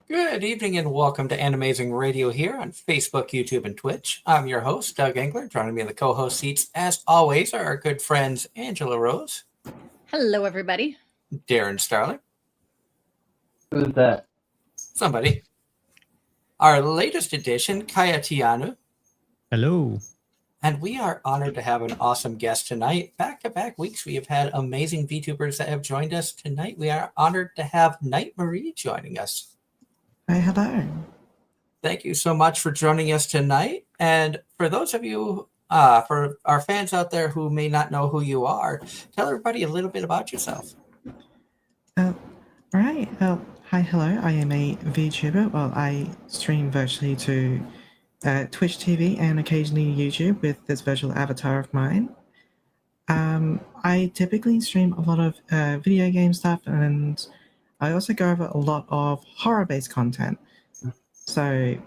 Good evening and welcome to Anime-Zing Radio here on Facebook, YouTube, and Twitch. I'm your host, Doug Engler. Joining me in the co-host seats, as always, are our good friends Angela Rose, Hello, everybody. Darren Starling, Who's that? somebody, our latest edition, Kaya Tianu, Hello. and we are honored to have an awesome guest tonight. Back-to-back weeks, we have had amazing VTubers that have joined us tonight. We are honored to have Night Maerie joining us. Hi, hello. Thank you so much for joining us tonight. And for those of you, for our fans out there who may not know who you are, tell everybody a little bit about yourself. Right. Well, hi, hello. I am a VTuber. Well, I stream virtually to Twitch TV and occasionally YouTube with this virtual avatar of mine. I typically stream a lot of video game stuff, and I also go over a lot of horror-based content. So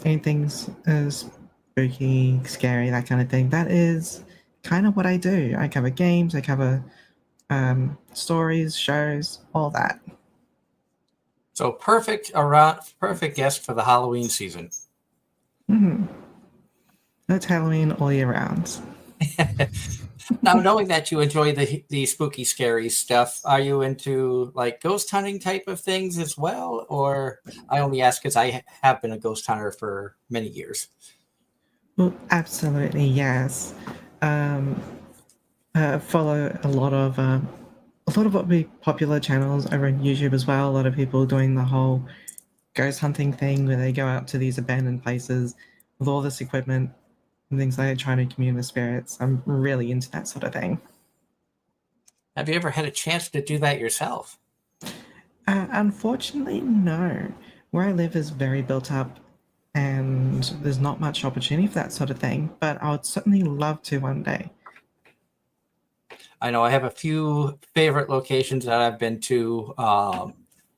anything spooky, scary, that kind of thing. That is kind of what I do. I cover games, I cover stories, shows, all that. So perfect guest for the Halloween season. It's Halloween all year round. Now, knowing that you enjoy the spooky, scary stuff, are you into like ghost hunting type of things as well? Or I only ask because I have been a ghost hunter for many years. Well, absolutely, yes. Follow a lot of what would be popular channels over on YouTube as well. A lot of people doing the whole ghost hunting thing where they go out to these abandoned places with all this equipment and things like that, trying to commune with spirits. I'm really into that sort of thing. Have you ever had a chance to do that yourself? Unfortunately, no. Where I live is very built up and there's not much opportunity for that sort of thing, but I would certainly love to one day. I know I have a few favorite locations that I've been to.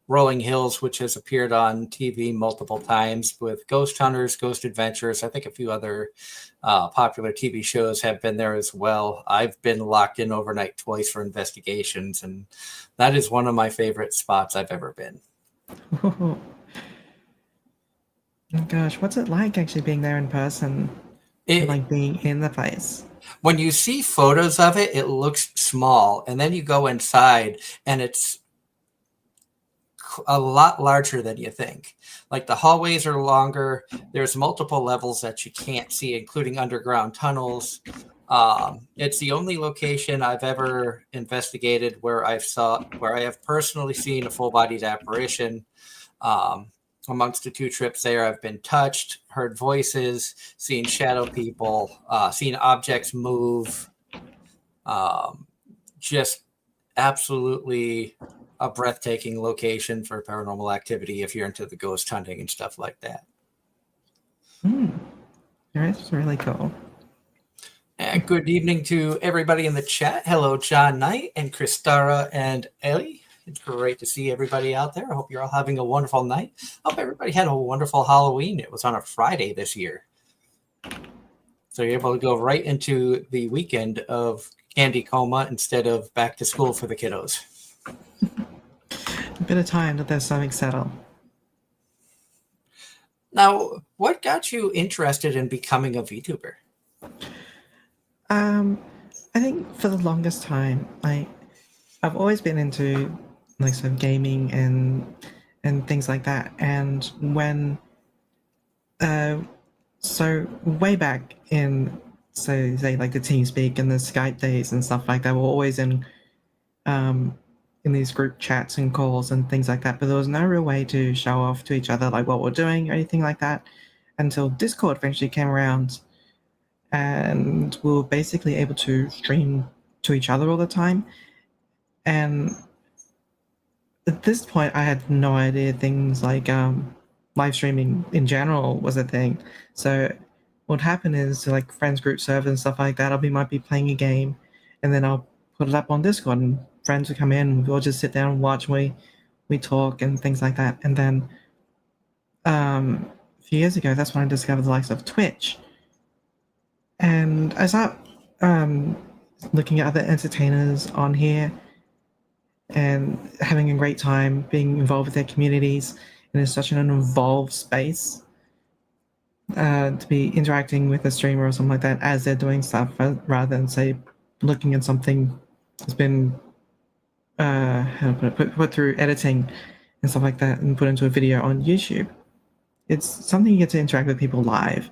Rolling Hills, which has appeared on TV multiple times with Ghost Hunters, Ghost Adventures. I think a few other popular TV shows have been there as well. I've been locked in overnight twice for investigations, and that is one of my favorite spots I've ever been. Oh gosh, what's it like actually being there in person? Like being in the place? When you see photos of it, it looks small, and then you go inside and it's a lot larger than you think. Like the hallways are longer. There's multiple levels that you can't see, including underground tunnels. It's the only location I've ever investigated where I have personally seen a full-bodied apparition. Amongst the two trips there, I've been touched, heard voices, seen shadow people, seen objects move. Just absolutely a breathtaking location for paranormal activity if you're into the ghost hunting and stuff like that. That's really cool. And good evening to everybody in the chat. Hello, John Knight and Kristara and Ellie. It's great to see everybody out there. I hope you're all having a wonderful night. I hope everybody had a wonderful Halloween. It was on a Friday this year. So you're able to go right into the weekend of candy coma instead of back to school for the kiddos. A bit of time to let something settle. Now, what got you interested in becoming a VTuber? I think for the longest time, I've always been into like sort of gaming and things like that. And when so way back in say like the TeamSpeak and the Skype days and stuff like that, we're always in these group chats and calls and things like that, but there was no real way to show off to each other like what we're doing or anything like that until Discord eventually came around, and we were basically able to stream to each other all the time. And at this point, I had no idea things like live streaming in general was a thing. So what would happen is like friends group servers and stuff like that, might be playing a game, and then I'll put it up on Discord and friends would come in, we'll just sit down and watch, we talk and things like that. And then a few years ago, that's when I discovered the likes of Twitch. And I started looking at other entertainers on here and having a great time being involved with their communities. and it's such an involved space to be interacting with a streamer or something like that as they're doing stuff, rather than say looking at something that's been how to put through editing and stuff like that and put into a video on YouTube. It's something you get to interact with people live,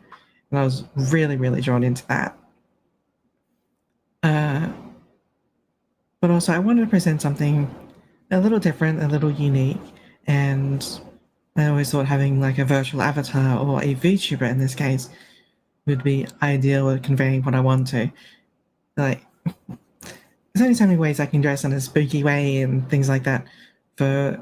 and I was really, really drawn into that. But also, I wanted to present something a little different, a little unique, and I always thought having like a virtual avatar or a VTuber in this case would be ideal at conveying what I want to. Like, there's only so many ways I can dress in a spooky way and things like that for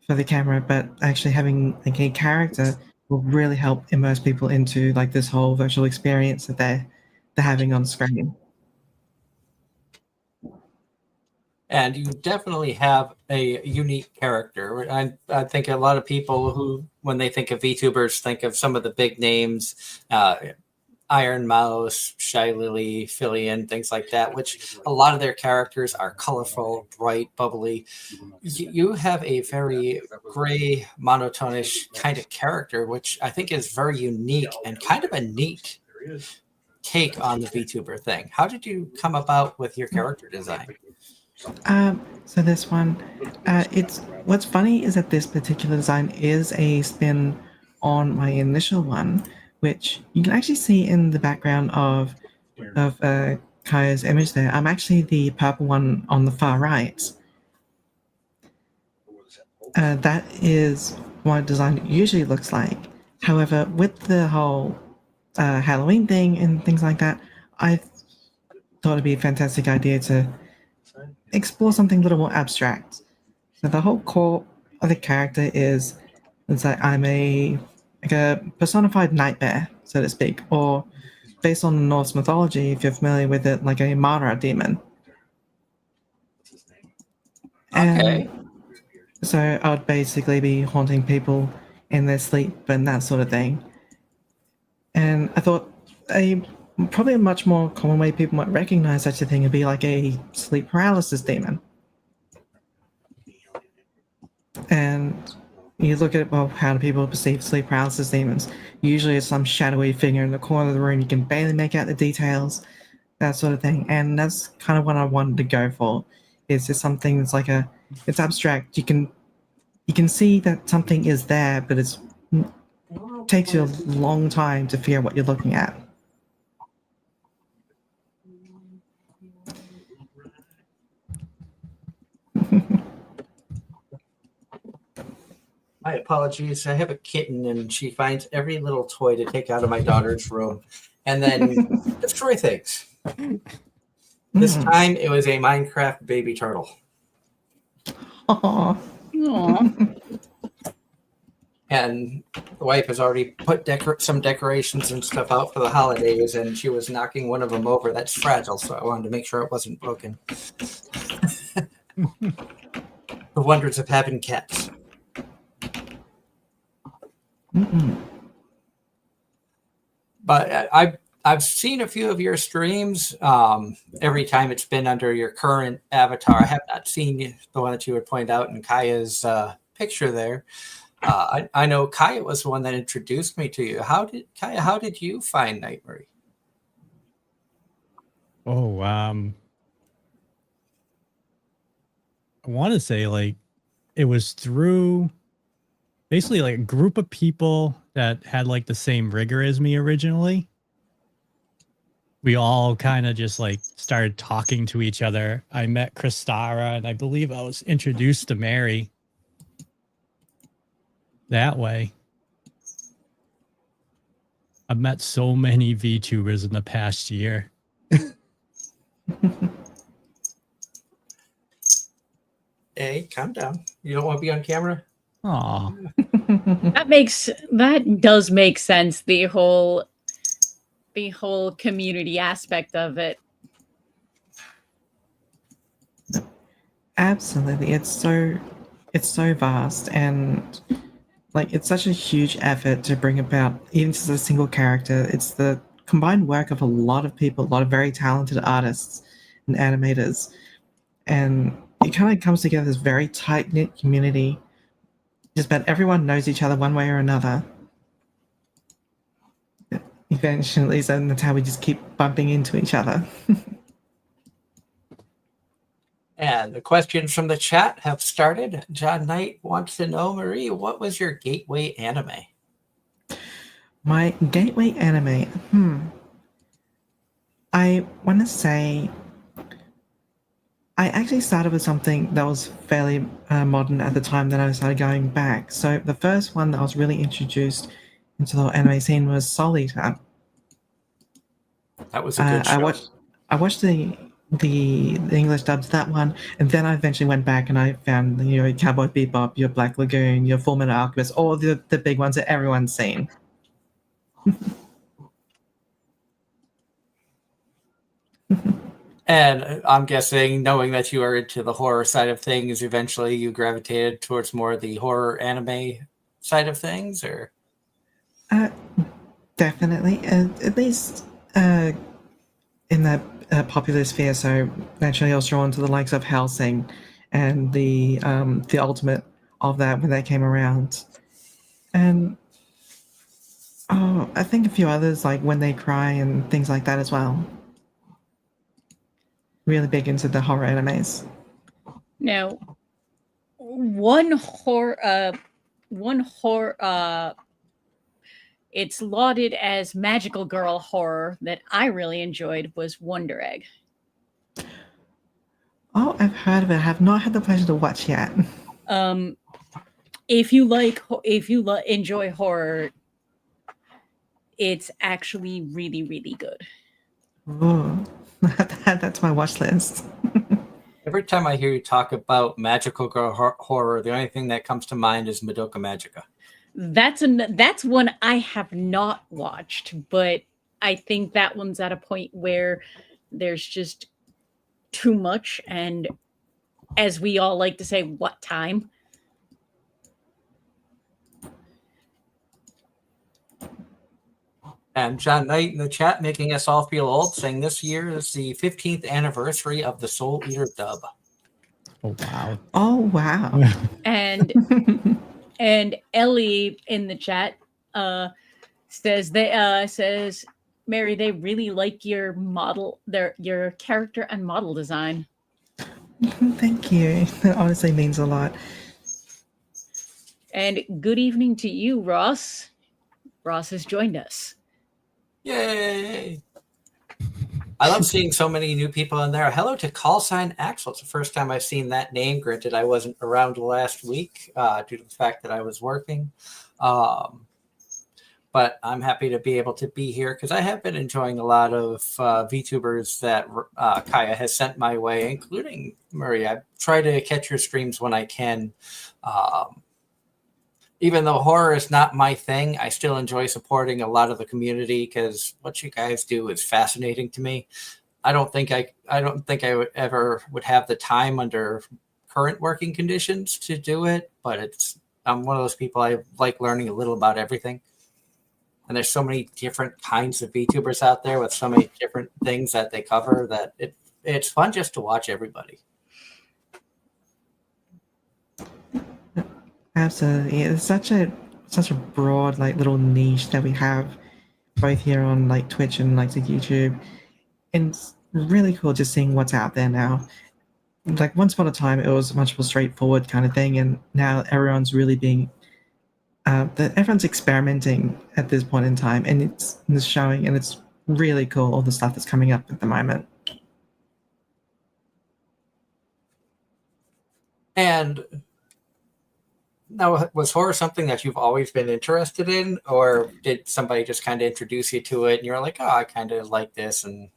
the camera, but actually having like a character will really help immerse people into like this whole virtual experience that they're having on screen. And you definitely have a unique character. I think a lot of people who, when they think of VTubers, think of some of the big names, Iron Mouse, Shy Lily, Fillion, things like that, which a lot of their characters are colorful, bright, bubbly. You have a very gray, monotonish kind of character, which I think is very unique and kind of a neat take on the VTuber thing. How did you come about with your character design? So this one, it's what's funny is that this particular design is a spin on my initial one, which you can actually see in the background of Kaya's image there. I'm actually the purple one on the far right. That is what design usually looks like. However, with the whole Halloween thing and things like that, I thought it'd be a fantastic idea to explore something a little more abstract. So the whole core of the character is that I'm a personified nightmare, so to speak, or based on Norse mythology, if you're familiar with it, like a Mara demon. Okay. And so I would basically be haunting people in their sleep and that sort of thing. And I thought probably a much more common way people might recognize such a thing would be like a sleep paralysis demon. And you look at, well, how do people perceive sleep paralysis demons? Usually it's some shadowy figure in the corner of the room. You can barely make out the details, that sort of thing. And that's kind of what I wanted to go for. Is just something that's like it's abstract. You can see that something is there, but it takes you a long time to figure out what you're looking at. My apologies. I have a kitten, and she finds every little toy to take out of my daughter's room and then destroy things. This time, it was a Minecraft baby turtle. Aww. Aww. And the wife has already put some decorations and stuff out for the holidays, and she was knocking one of them over. That's fragile, so I wanted to make sure it wasn't broken. The wonders of having cats. But I've seen a few of your streams. Every time it's been under your current avatar. I have not seen the one that you would point out in Kaya's picture there. I know Kaya was the one that introduced me to you. How did you find Night Maerie? Oh, I want to say like it was through basically like a group of people that had like the same rigor as me originally. We all kind of just like started talking to each other. I met Kristara, and I believe I was introduced to Mary that way. I've met so many VTubers in the past year. Hey, calm down. You don't want to be on camera? Aw. That does make sense, the whole community aspect of it. Absolutely. It's so vast, and like it's such a huge effort to bring about even just a single character. It's the combined work of a lot of people, a lot of very talented artists and animators, and it kind of comes together as very tight-knit community just about everyone knows each other one way or another. Eventually, so that's how we just keep bumping into each other. And the questions from the chat have started. John Knight wants to know, Marie, what was your gateway anime? My gateway anime. I want to say I actually started with something that was fairly modern at the time that I started going back. So the first one that I was really introduced into the anime scene was Soul Eater. That was a good show. I watched the English dubs, that one, and then I eventually went back and I found Cowboy Bebop, your Black Lagoon, your Fullmetal Alchemist, all the big ones that everyone's seen. And I'm guessing, knowing that you are into the horror side of things, eventually you gravitated towards more the horror anime side of things, or? Definitely, at least in the popular sphere. So naturally, I was drawn to the likes of Hellsing and the ultimate of that when they came around, and I think a few others like When They Cry and things like that as well. Really big into the horror animes. Now, one horror, it's lauded as magical girl horror that I really enjoyed was Wonder Egg. Oh, I've heard of it. I have not had the pleasure to watch yet. If you enjoy horror, it's actually really, really good. Oh, that's my watch list. Every time I hear you talk about magical girl horror, the only thing that comes to mind is Madoka Magica. That's one I have not watched, but I think that one's at a point where there's just too much, and as we all like to say, what time? And John Knight in the chat making us all feel old, saying this year is the 15th anniversary of the Soul Eater dub. Oh wow. Oh wow. And Ellie in the chat says Mary, they really like your your character and model design. Thank you. That honestly means a lot. And good evening to you, Ross. Ross has joined us. Yay! I love seeing so many new people in there. Hello to Call Sign Axel. It's the first time I've seen that name. Granted, I wasn't around last week due to the fact that I was working. But I'm happy to be able to be here because I have been enjoying a lot of VTubers that Kaya has sent my way, including Marie. I try to catch your streams when I can. Even though horror is not my thing, I still enjoy supporting a lot of the community because what you guys do is fascinating to me. I don't think I would ever have the time under current working conditions to do it, but I'm one of those people. I like learning a little about everything. And there's so many different kinds of VTubers out there with so many different things that they cover that it's fun just to watch everybody. Absolutely. It's such a broad little niche that we have both here on Twitch and the YouTube. And it's really cool just seeing what's out there now. Once upon a time it was much more straightforward kind of thing, and now everyone's really being everyone's experimenting at this point in time, and it's showing, and it's really cool all the stuff that's coming up at the moment. And now, was horror something that you've always been interested in, or did somebody just kind of introduce you to it and you're like, oh, I kind of like this? And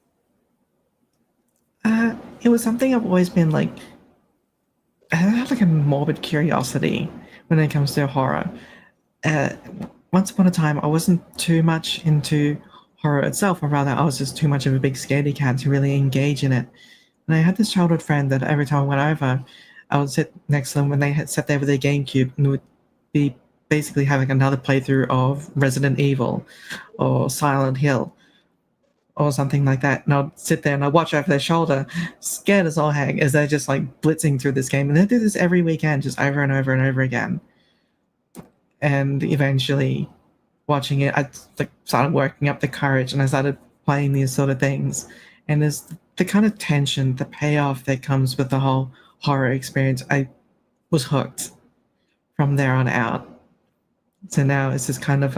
it was something I've always been I have a morbid curiosity when it comes to horror. Once upon a time, I wasn't too much into horror itself, or rather, I was just too much of a big scaredy cat to really engage in it. And I had this childhood friend that every time I went over, I would sit next to them when they had sat there with their GameCube and would be basically having another playthrough of Resident Evil or Silent Hill or something like that. And I'd sit there and I'd watch over their shoulder, scared as all heck, as they're just blitzing through this game. And they do this every weekend, just over and over and over again. and eventually watching it, I like started working up the courage, and I started playing these sort of things. And there's the kind of tension, the payoff that comes with the whole horror experience. I was hooked from there on out. So now it's just kind of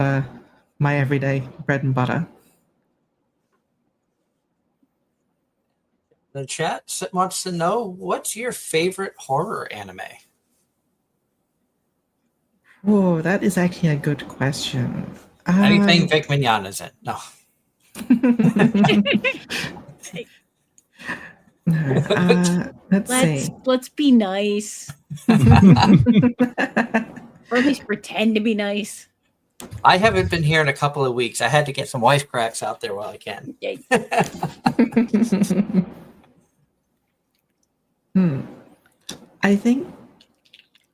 my everyday bread and butter. The chat wants to know, what's your favorite horror anime? Whoa, that is actually a good question. Anything Vic Mignogna's in? No. Let's see. Let's be nice, or at least pretend to be nice. I haven't been here in a couple of weeks. I had to get some wisecracks out there while I can. Yeah. I think.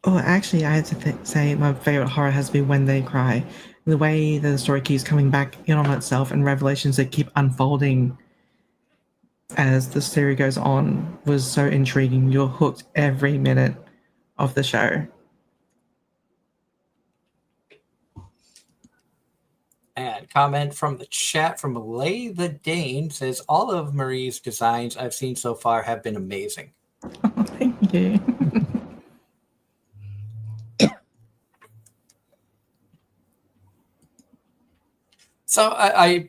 Oh, actually, I had to say my favorite horror has to be When They Cry. The way the story keeps coming back in on itself and revelations that keep unfolding as the story goes on was so intriguing. You're hooked every minute of the show. And comment from the chat from Lay the Dane says, all of Marie's designs I've seen so far have been amazing. Oh, thank you. So I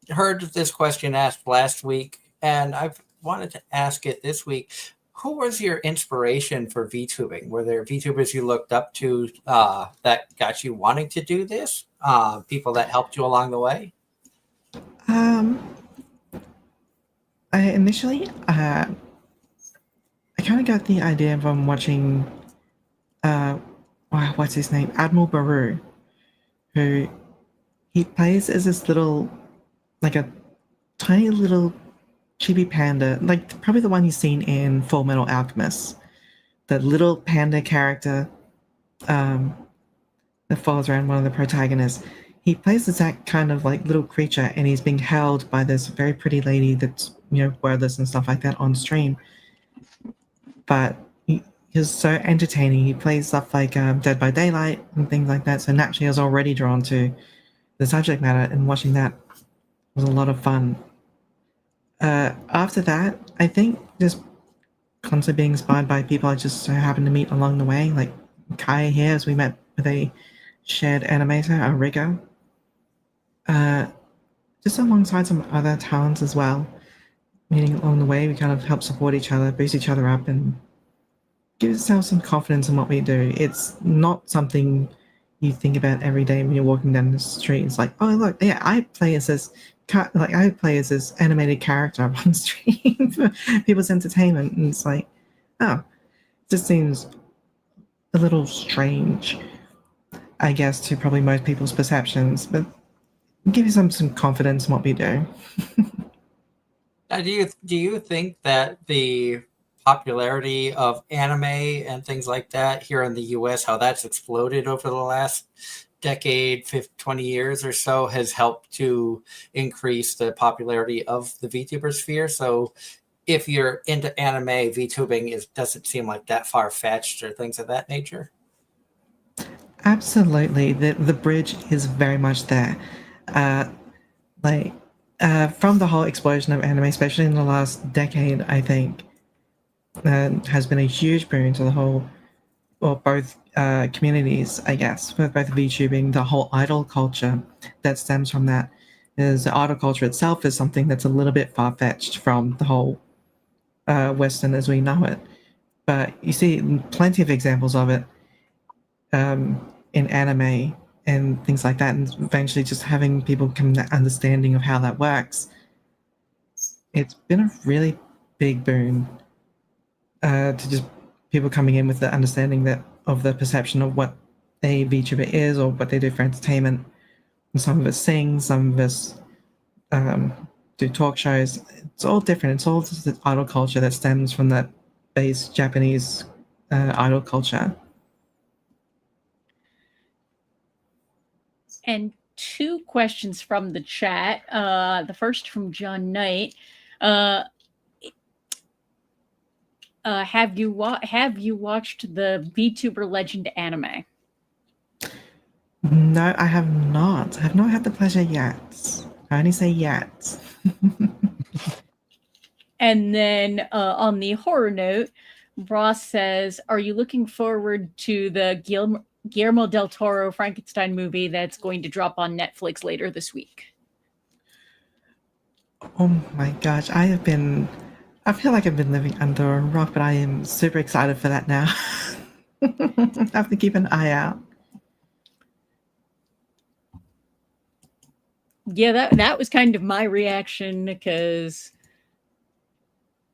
heard this question asked last week, and I've wanted to ask it this week. Who was your inspiration for VTubing? Were there VTubers you looked up to that got you wanting to do this? People that helped you along the way? I initially, I kind of got the idea from watching, what's his name? Admiral Baru, who he plays as this little, like a tiny little chibi panda, like probably the one you've seen in Full Metal Alchemist. The little panda character that follows around one of the protagonists. He plays as that kind of like little creature, and he's being held by this very pretty lady that's, you know, wordless and stuff like that on stream. But he's so entertaining. He plays stuff like Dead by Daylight and things like that. So naturally, I was already drawn to the subject matter, and watching that was a lot of fun. After that, I think just constantly being inspired by people I just so happened to meet along the way, like Kai here, as we met with a shared animator, a rigger. Just alongside some other talents as well. Meeting along the way, we kind of help support each other, boost each other up, and give ourselves some confidence in what we do. It's not something you think about every day when you're walking down the street. It's like, oh look, yeah, I play as this animated character on stream for people's entertainment, and it's like, oh, it just seems a little strange, I guess, to probably most people's perceptions, but give you some confidence in what we do. Now, do you think that the popularity of anime and things like that here in the US, how that's exploded over the last decade, 20 years or so, has helped to increase the popularity of the VTuber sphere? So if you're into anime, VTubing doesn't seem like that far-fetched or things of that nature? Absolutely. The bridge is very much there. From the whole explosion of anime, especially in the last decade, I think, has been a huge boon to the whole, or both communities, I guess, with both VTubing, the whole idol culture that stems from that. Is the idol culture itself is something that's a little bit far-fetched from the whole Western as we know it. But you see plenty of examples of it in anime and things like that, and eventually just having people come to understanding of how that works. It's been a really big boon to just people coming in with the understanding that of the perception of what a VTuber is or what they do for entertainment. And some of us sing, some of us do talk shows. It's all different. It's all just the idol culture that stems from that base Japanese idol culture. And 2 questions from the chat. The first from John Knight. Have you watched the VTuber Legend anime? No, I have not. I have not had the pleasure yet. I only say yet. And then on the horror note, Ross says, "Are you looking forward to the Guillermo del Toro Frankenstein movie that's going to drop on Netflix later this week?" Oh my gosh, I feel like I've been living under a rock, but I am super excited for that now. I have to keep an eye out. Yeah, that was kind of my reaction because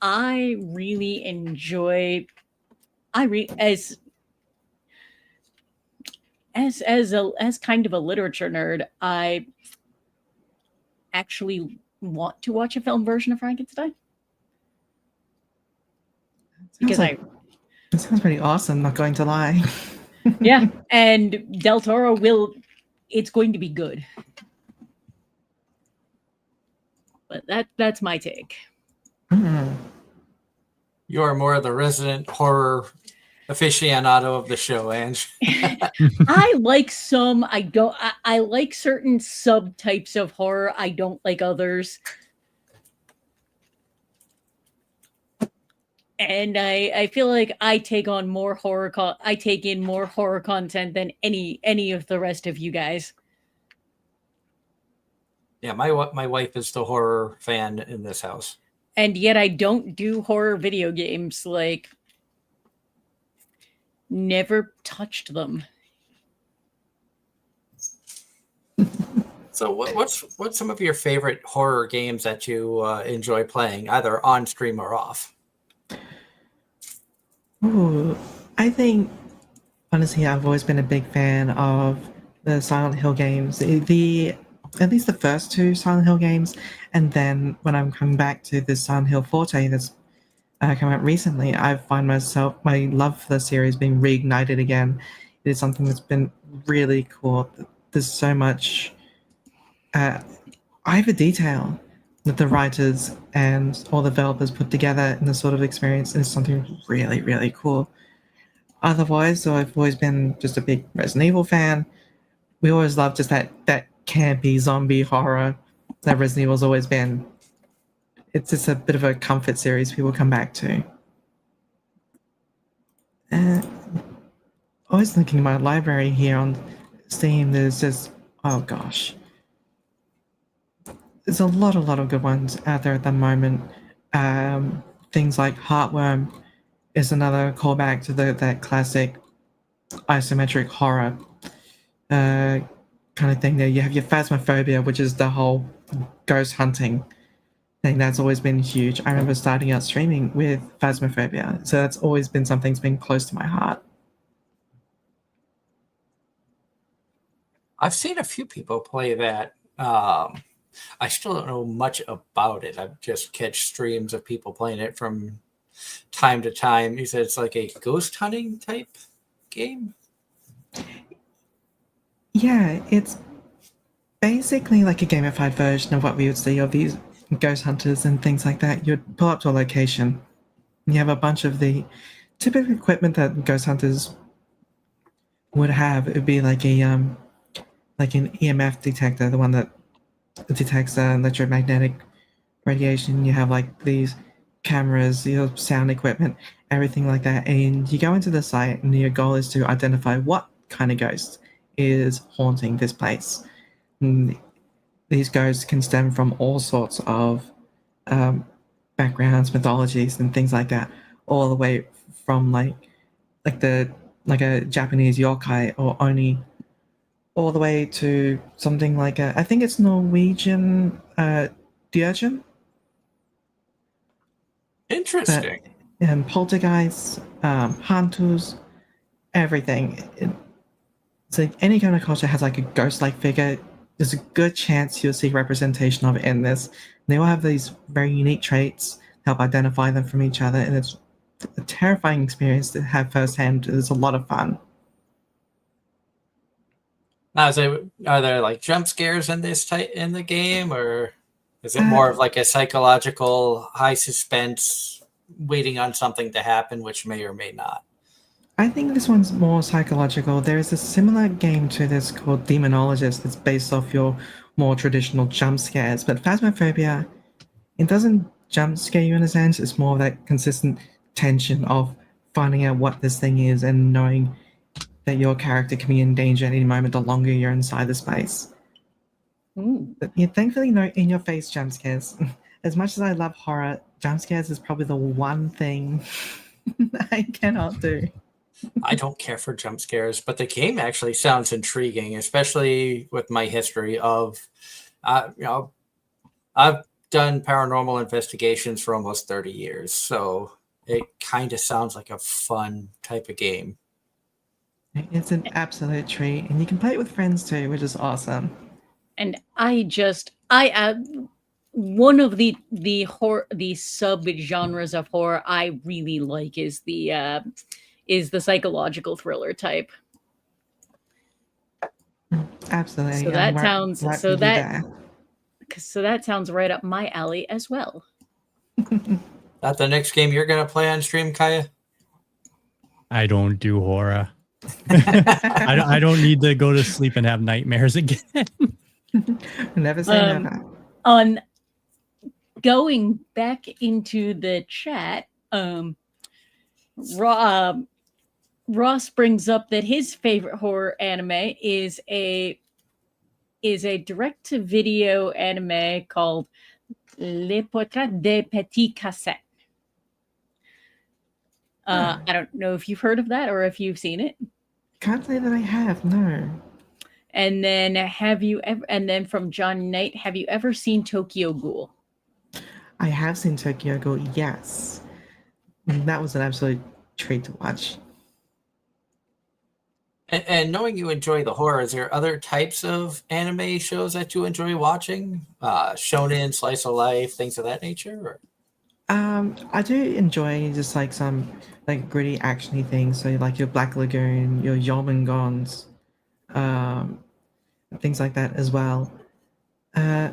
I really enjoy as kind of a literature nerd, I actually want to watch a film version of Frankenstein because It sounds pretty awesome, not going to lie. yeah, and Del Toro it's going to be good. But that's my take. Mm. You are more the resident horror aficionado of the show, Ange. I like some. I don't. I like certain subtypes of horror. I don't like others. And I feel like I take on more horror. I take in more horror content than any of the rest of you guys. Yeah, my wife is the horror fan in this house. And yet I don't do horror video games. Like, never touched them. So what's some of your favorite horror games that you enjoy playing, either on stream or off? Ooh, I think honestly, I've always been a big fan of the Silent Hill games. At least the first two Silent Hill games, and then when I'm coming back to the Silent Hill Forte that's come out recently, I find my love for the series being reignited again. It is something that's been really cool. There's so much eye for detail that the writers and all the developers put together in this sort of experience is something really, really cool. Otherwise, so I've always been just a big Resident Evil fan. We always love just that campy zombie horror that Resident Evil's always been. It's just a bit of a comfort series people come back to. Always looking at my library here on Steam, there's just, oh gosh, there's a lot of good ones out there at the moment. Things like Heartworm is another callback to that classic isometric horror kind of thing. There you have your Phasmophobia, which is the whole ghost hunting thing that's always been huge. I remember starting out streaming with Phasmophobia, so that's always been something that's been close to my heart. I've seen a few people play that. I still don't know much about it. I just catch streams of people playing it from time to time. You said it's like a ghost hunting type game? Yeah, it's basically like a gamified version of what we would see of these ghost hunters and things like that. You'd pull up to a location. You have a bunch of the typical equipment that ghost hunters would have. It would be like an EMF detector, the one that detects electromagnetic radiation. You have like these cameras, your sound equipment, everything like that. And you go into the site, and your goal is to identify what kind of ghost is haunting this place. And these ghosts can stem from all sorts of backgrounds, mythologies, and things like that, all the way from like a Japanese yokai or oni, all the way to something like I think it's Norwegian Djurgen. Interesting. And poltergeists, hunters, everything. It's like any kind of culture has like a ghost-like figure. There's a good chance you'll see representation of it in this. They all have these very unique traits, help identify them from each other, and it's a terrifying experience to have firsthand. It's a lot of fun. Now, are there like jump scares in in the game, or is it more of like a psychological high suspense, waiting on something to happen, which may or may not? I think this one's more psychological. There is a similar game to this called Demonologist that's based off your more traditional jump scares, but Phasmophobia, it doesn't jump scare you in a sense, it's more of that consistent tension of finding out what this thing is and knowing that your character can be in danger at any moment the longer you're inside the space. Ooh. But yeah, thankfully, no in your face jump scares. As much as I love horror, jump scares is probably the one thing I cannot do. I don't care for jump scares, but the game actually sounds intriguing, especially with my history of, I've done paranormal investigations for almost 30 years, so it kind of sounds like a fun type of game. It's an absolute treat, and you can play it with friends too, which is awesome. And one of the sub genres of horror I really like is the psychological thriller type. Absolutely. So that I'm sounds right so with you that there. so that sounds right up my alley as well. That the next game you're going to play on stream, Kaya? I don't do horror. I don't need to go to sleep and have nightmares again. Never say never. On going back into the chat, Ross brings up that his favorite horror anime is a direct-to-video anime called Les Portraits des Petits Cassettes. I don't know if you've heard of that or if you've seen it. Can't say that I have, no. And then and then from John Knight, have you ever seen Tokyo Ghoul? I have seen Tokyo Ghoul, yes. That was an absolute treat to watch. And knowing you enjoy the horror, is there other types of anime shows that you enjoy watching? Shonen, slice of life, things of that nature? Or? I do enjoy just like some like gritty actiony things. So like your Black Lagoon, your Yomengons, things like that as well. I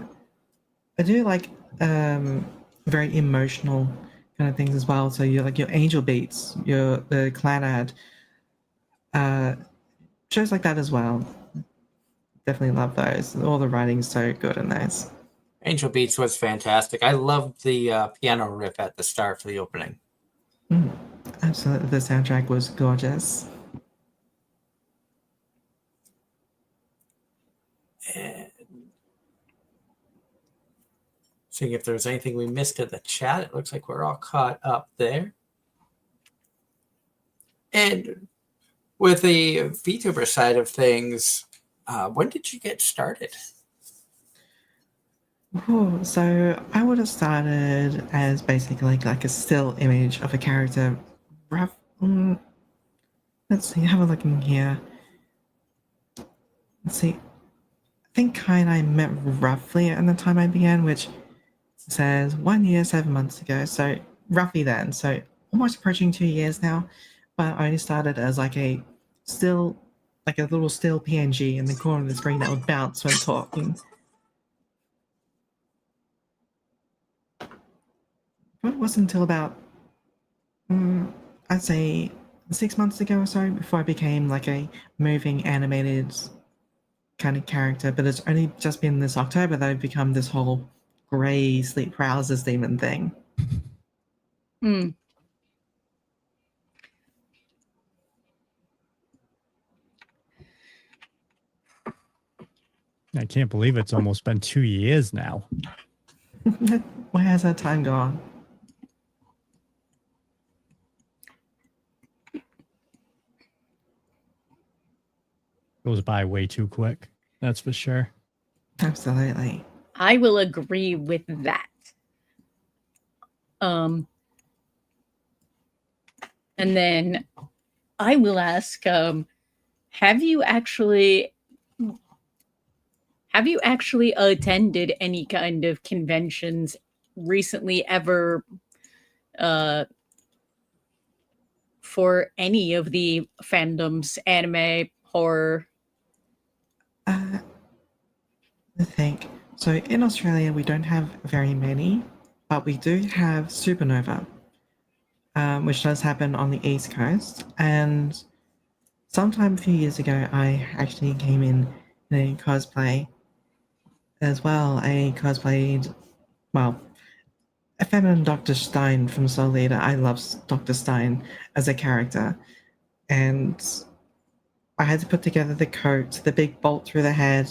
do like very emotional kind of things as well. So you're like your Angel Beats, the Clannad, shows like that as well. Definitely love those. All the writing's so good in those. Angel Beats was fantastic. I loved the piano riff at the start for the opening. Absolutely, the soundtrack was gorgeous. And seeing if there's anything we missed in the chat, it looks like we're all caught up there. And with the VTuber side of things, when did you get started? Oh, so I would have started as basically like a still image of a character. Rough. Let's see. Have a look in here. Let's see. I think Kai and I met roughly at the time I began, which says 1 year, 7 months ago. So roughly then. So almost approaching 2 years now. But I only started as like a still, like a little still PNG in the corner of the screen that would bounce when talking. It wasn't until about, I'd say 6 months ago or so before I became like a moving animated kind of character. But it's only just been this October that I've become this whole grey sleep paralysis demon thing. I can't believe it's almost been 2 years now. Where has that time gone? Goes by way too quick. That's for sure. Absolutely. I will agree with that. And then I will ask, have you actually attended any kind of conventions recently ever for any of the fandoms, anime, horror? I think. So in Australia, we don't have very many, but we do have Supernova. which does happen on the East Coast. And sometime a few years ago, I actually came in a cosplay as well. I cosplayed, well, a feminine Dr. Stein from Soul Eater. I love Dr. Stein as a character. And I had to put together the coat, the big bolt through the head,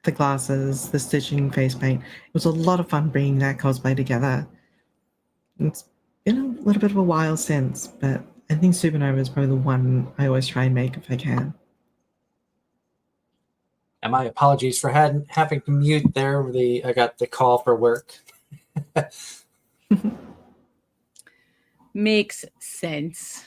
the glasses, the stitching, face paint. It was a lot of fun bringing that cosplay together. It's been a little bit of a while since, but I think Supernova is probably the one I always try and make if I can. And my apologies for having to mute there. I got the call for work. Makes sense.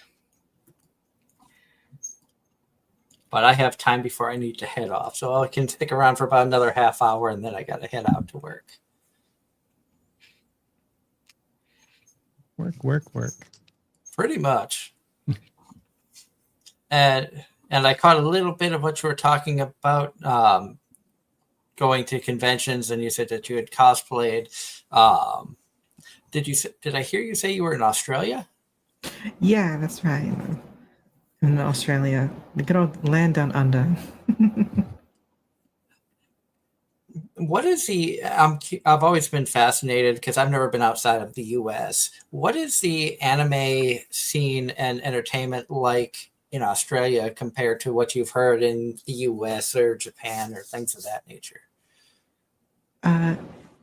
But I have time before I need to head off. So I can stick around for about another half hour, and then I got to head out to work. Work. Pretty much. and I caught a little bit of what you were talking about, going to conventions, and you said that you had cosplayed. Did I hear you say you were in Australia? Yeah, that's right. In Australia, the good old land down under. What is I've always been fascinated because I've never been outside of the US. What is the anime scene and entertainment like in Australia compared to what you've heard in the US or Japan or things of that nature?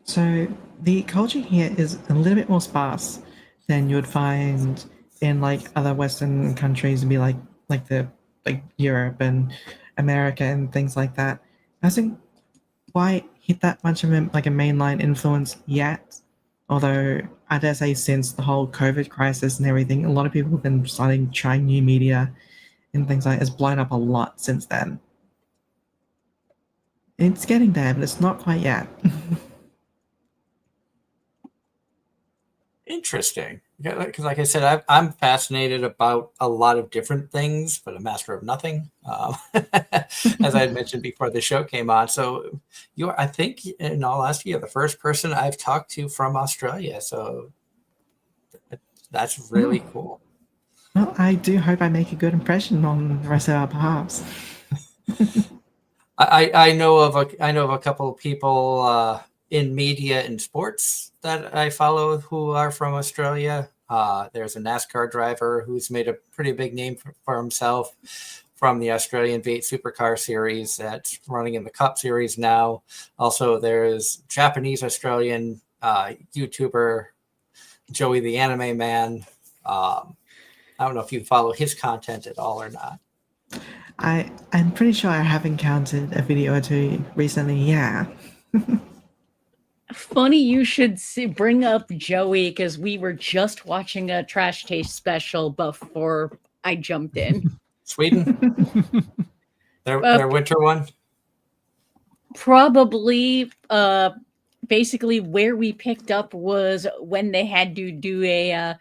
So the culture here is a little bit more sparse than you would find in like other Western countries, and be like Europe and America and things like that. It hasn't quite hit that much of a mainline influence yet. Although I dare say since the whole COVID crisis and everything, a lot of people have been starting trying new media and things like that. It's blown up a lot since then. It's getting there, but it's not quite yet. Interesting. Because like I said, I'm fascinated about a lot of different things, but a master of nothing, as I had mentioned before the show came on. So I think, in all honesty, you're the first person I've talked to from Australia. So that's really cool. Well, I do hope I make a good impression on the rest of our paths. I know of a couple of people in media and sports that I follow who are from Australia. There's a NASCAR driver who's made a pretty big name for himself from the Australian V8 Supercar Series that's running in the Cup Series now. Also, there's Japanese Australian YouTuber Joey the Anime Man. I don't know if you follow his content at all or not. I'm pretty sure I have encountered a video or two recently, yeah. Funny you should bring up Joey, because we were just watching a Trash Taste special before I jumped in. Sweden? their winter one? Probably. Basically, where we picked up was when they had to do a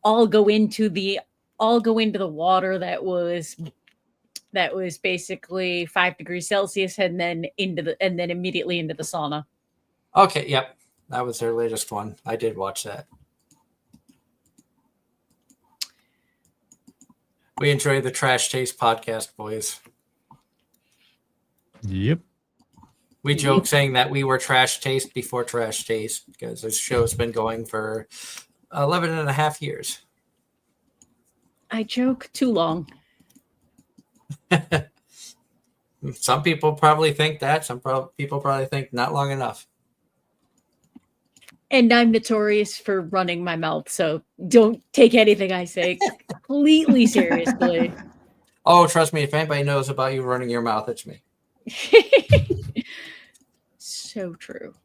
all go into the water that was basically 5 degrees Celsius, and then immediately into the sauna. Okay, yep. That was their latest one. I did watch that. We enjoy the Trash Taste podcast, boys. Yep. We joke saying that we were Trash Taste before Trash Taste because this show's been going for 11 and a half years. I joke too long. Some people probably think that. Some people probably think not long enough. And I'm notorious for running my mouth, so don't take anything I say completely seriously. Oh, trust me, if anybody knows about you running your mouth, it's me. So true.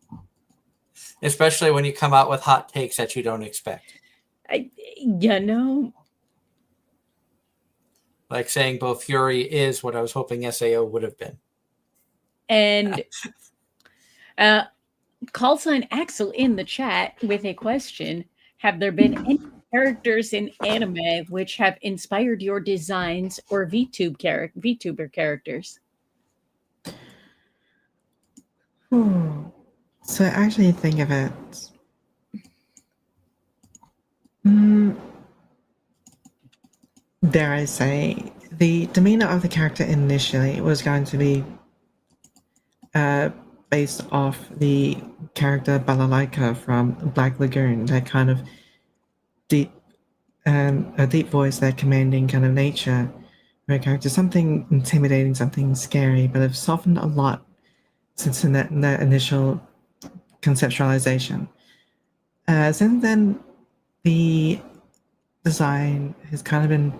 Especially when you come out with hot takes that you don't expect. Like saying Bo Fury is what I was hoping SAO would have been. And call sign Axel in the chat with a question. Have there been any characters in anime which have inspired your designs or VTuber characters? So actually think of it. dare I say, the demeanor of the character initially was going to be based off the character Balalaika from Black Lagoon, that kind of deep a deep voice, that commanding kind of nature of a character, something intimidating, something scary, but it's softened a lot since in that initial conceptualization. Since then, the design has kind of been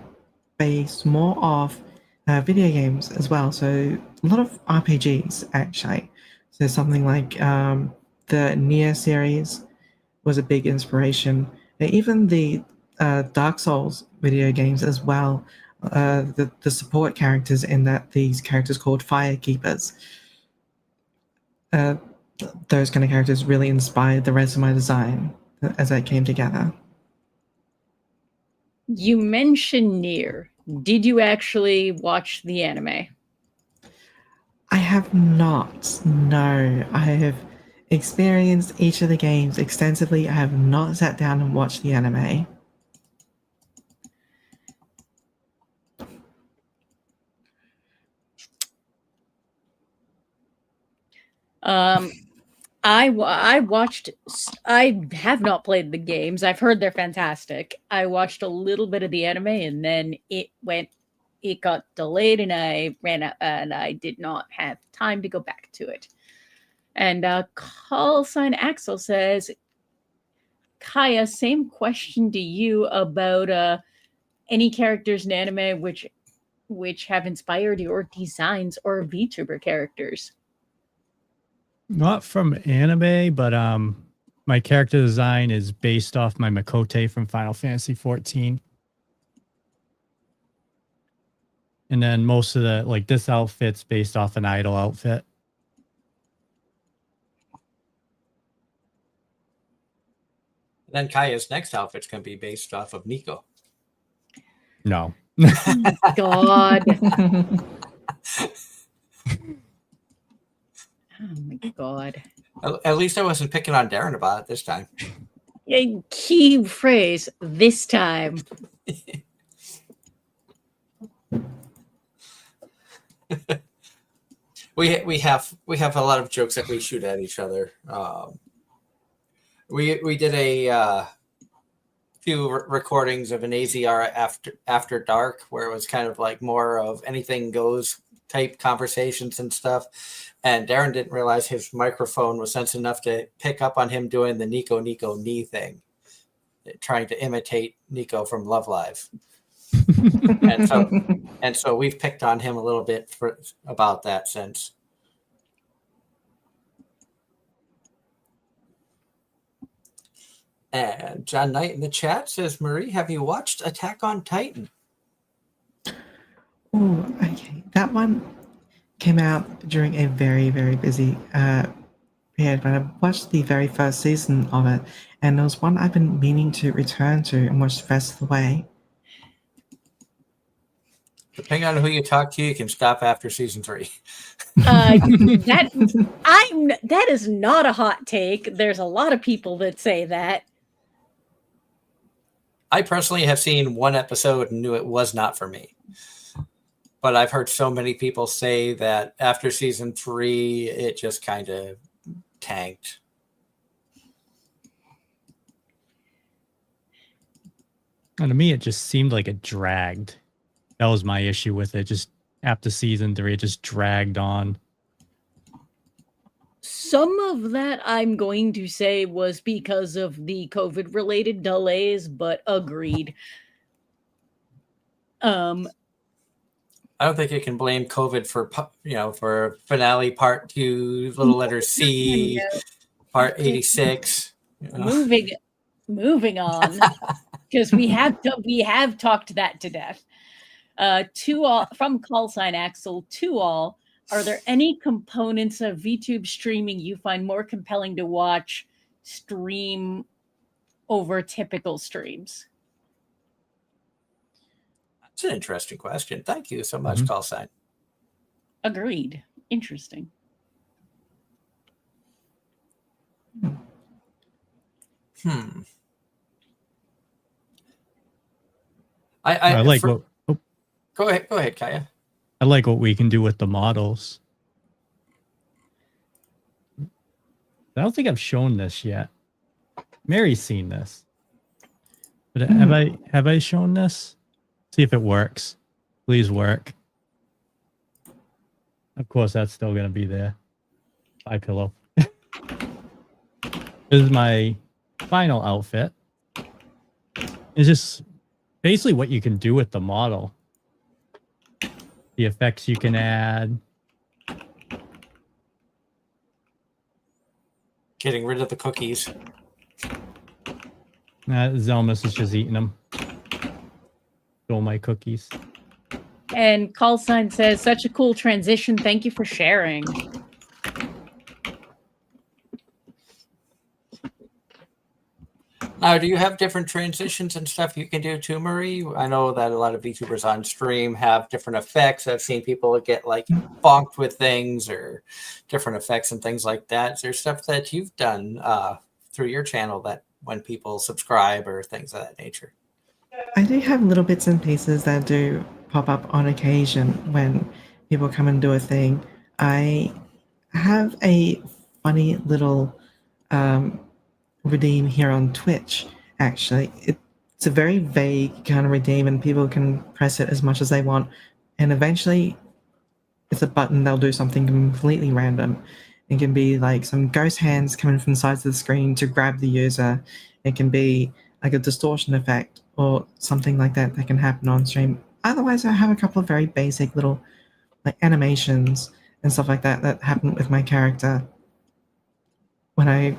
based more off video games as well. So a lot of RPGs actually. So something like the Nier series was a big inspiration. Even the Dark Souls video games as well. The support characters in that, these characters called Firekeepers. Those kind of characters really inspired the rest of my design as I came together. You mentioned Nier. Did you actually watch the anime? I have not. No, I have experienced each of the games extensively. I have not sat down and watched the anime. I watched. I have not played the games. I've heard they're fantastic. I watched a little bit of the anime, and then it got delayed, and I ran out, and I did not have time to go back to it. And call sign Axel says, Kaya, same question to you about any characters in anime which have inspired your designs or VTuber characters. Not from anime, but my character design is based off my Makote from Final Fantasy 14. And then most of the, like, this outfit's based off an idol outfit. Then Kaya's next outfit's going to be based off of Nico. No. God. Oh my God. At least I wasn't picking on Darren about it this time. A key phrase, this time. We have a lot of jokes that we shoot at each other. We did a few recordings of an AZR after dark, where it was kind of like more of anything goes type conversations and stuff. And Darren didn't realize his microphone was sensitive enough to pick up on him doing the Nico knee thing, trying to imitate Nico from Love Live. and so we've picked on him a little bit about that since. And John Knight in the chat says, Marie, have you watched Attack on Titan? Oh, okay. That one came out during a very, very busy period, but I watched the very first season of it, and it was one I've been meaning to return to and watch the rest of the way. Depending on who you talk to, you can stop after season 3. That is not a hot take. There's a lot of people that say that. I personally have seen one episode and knew it was not for me. But I've heard so many people say that after season 3, it just kind of tanked. And to me, it just seemed like it dragged. That was my issue with it. Just after season 3, it just dragged on. Some of that I'm going to say was because of the COVID-related delays, but agreed. I don't think you can blame COVID for finale part 2, little letter C, part 86. Moving on, because we have talked that to death. To all, from call sign Axel, to all, are there any components of VTube streaming you find more compelling to watch stream over typical streams? That's an interesting question. Thank you so much, call sign. Agreed. Interesting. I like what Go ahead, Kaya. I like what we can do with the models. I don't think I've shown this yet. Mary's seen this. But have I shown this? See if it works. Please work. Of course, that's still gonna be there. Bye, pillow. This is my final outfit. It's just basically what you can do with the model. The effects you can add. Getting rid of the cookies. Zelmus is just eating them. Stole my cookies. And Call Sign says, such a cool transition. Thank you for sharing. Now, do you have different transitions and stuff you can do too, Marie? I know that a lot of VTubers on stream have different effects. I've seen people get like bonked with things or different effects and things like that. Is there stuff that you've done through your channel that when people subscribe or things of that nature? I do have little bits and pieces that do pop up on occasion when people come and do a thing. I have a funny little redeem here on Twitch, actually. It's a very vague kind of redeem, and people can press it as much as they want. And eventually, it's a button, they'll do something completely random. It can be like some ghost hands coming from the sides of the screen to grab the user. It can be like a distortion effect or something like that that can happen on stream. Otherwise, I have a couple of very basic little like animations and stuff like that that happen with my character when I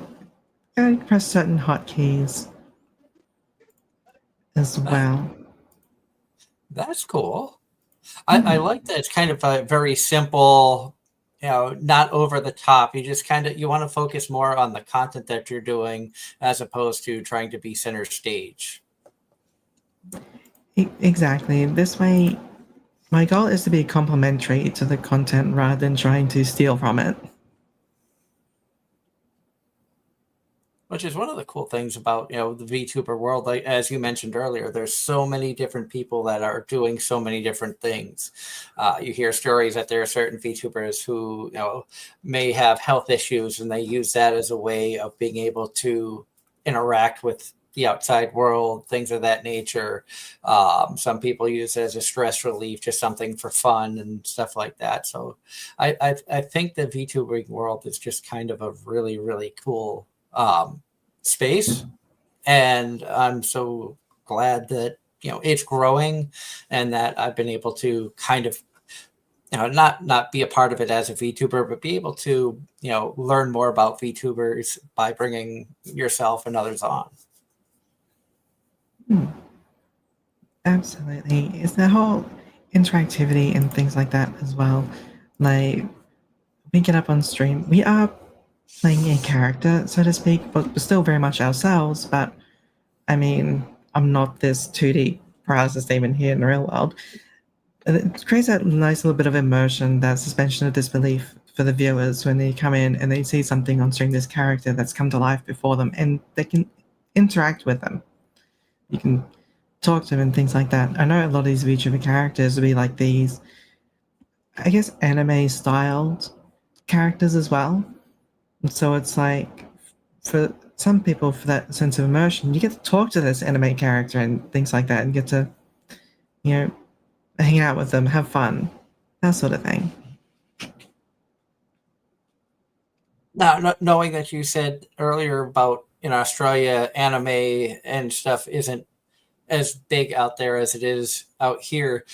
press certain hotkeys as well. That's cool. I like that. It's kind of a very simple, not over the top. You just you want to focus more on the content that you're doing as opposed to trying to be center stage. Exactly. This way, my goal is to be complementary to the content rather than trying to steal from it. Which is one of the cool things about, the VTuber world. Like, as you mentioned earlier, there's so many different people that are doing so many different things. You hear stories that there are certain VTubers who, may have health issues, and they use that as a way of being able to interact with the outside world, things of that nature. Some people use it as a stress relief, just something for fun and stuff like that. So I think the VTubering world is just kind of a really, really cool space, and I'm so glad that it's growing, and that I've been able to kind of not be a part of it as a VTuber, but be able to learn more about VTubers by bringing yourself and others on. Absolutely. It's the whole interactivity and things like that as well. Like, we get up on stream, we are playing a character, so to speak, but we're still very much ourselves. But I mean, I'm not this 2D paralysis demon here in the real world. It creates that nice little bit of immersion, that suspension of disbelief for the viewers when they come in and they see something on stream, this character that's come to life before them, and they can interact with them. You can talk to them and things like that. I know a lot of these VTuber characters will be like these, I guess, anime-styled characters as well. So it's like, for some people, for that sense of immersion, you get to talk to this anime character and things like that, and get to, hang out with them, have fun, that sort of thing. Now, knowing that you said earlier about in Australia, anime and stuff isn't as big out there as it is out here,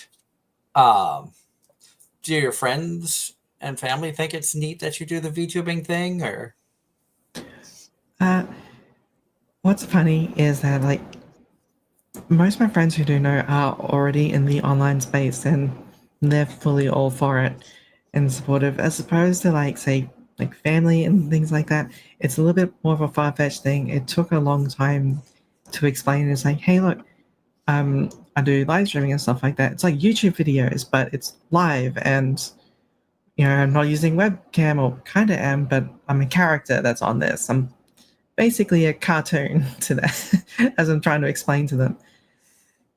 do your friends and family think it's neat that you do the VTubing thing, or? What's funny is that, like, most of my friends who do know are already in the online space, and they're fully all for it and supportive, as opposed to, like, say, like family and things like that. It's a little bit more of a far-fetched thing. It took a long time to explain. It's like, hey, look, I do live streaming and stuff like that. It's like YouTube videos, but it's live, and I'm not using webcam, or kind of am, but I'm a character that's on this. I'm basically a cartoon to that, as I'm trying to explain to them.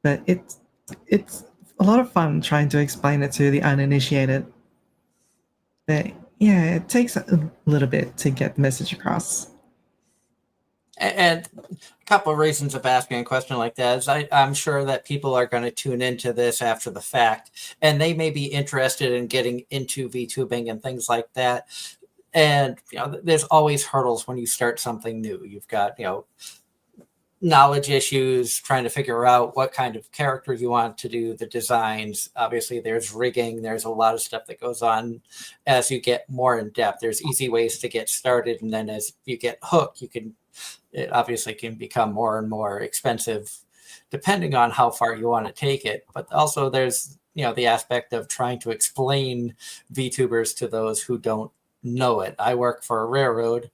But it's a lot of fun trying to explain it to the uninitiated. But yeah, it takes a little bit to get the message across. And a couple of reasons of asking a question like that is I'm sure that people are going to tune into this after the fact, and they may be interested in getting into VTubing and things like that. And there's always hurdles when you start something new. You've got knowledge issues, trying to figure out what kind of character you want to do, the designs. Obviously, there's rigging. There's a lot of stuff that goes on as you get more in depth. There's easy ways to get started, and then as you get hooked, it obviously can become more and more expensive depending on how far you want to take it. But also there's the aspect of trying to explain VTubers to those who don't know it. I work for a railroad.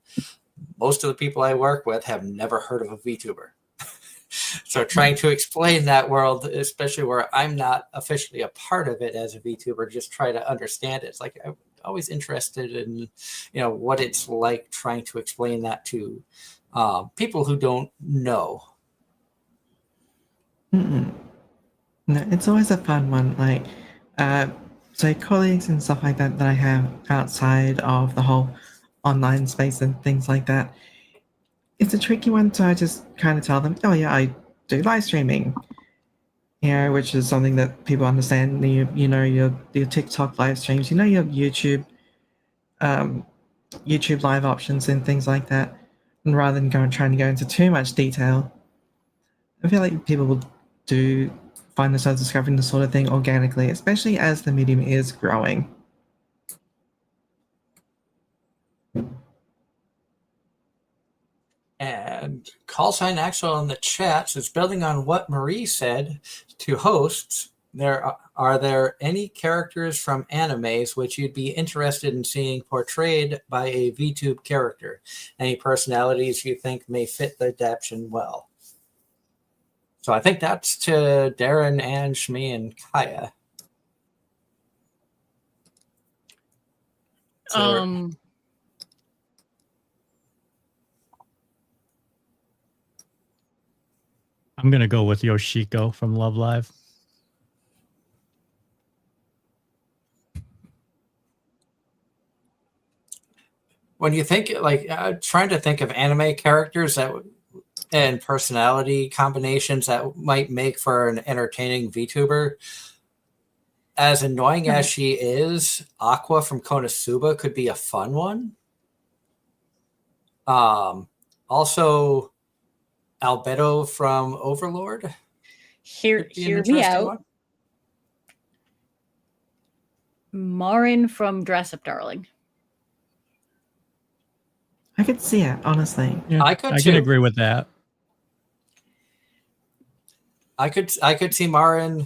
Most of the people I work with have never heard of a VTuber. So trying to explain that world, especially where I'm not officially a part of it as a VTuber, just try to understand it. It's like I'm always interested in what it's like trying to explain that to people who don't know. No, it's always a fun one. Like, so colleagues and stuff like that I have outside of the whole online space and things like that. It's a tricky one to just kind of tell them, oh yeah, I do live streaming, which is something that people understand. Your TikTok live streams, your YouTube, YouTube live options and things like that. And rather than trying to go into too much detail, I feel like people will find themselves discovering this sort of thing organically, especially as the medium is growing. And call sign Axel in the chat says, building on what Marie said to hosts, are there any characters from animes which you'd be interested in seeing portrayed by a VTube character? Any personalities you think may fit the adaptation well? So I think that's to Darren and Shmi and Kaya. So I'm going to go with Yoshiko from Love Live. when you think trying to think of anime characters and personality combinations that might make for an entertaining VTuber, as annoying as she is, Aqua from Konosuba could be a fun one. Also, Albedo from Overlord. Hear me out. One. Marin from Dress Up Darling. I could see it, honestly. Yeah, I can agree with that. I could see Marin.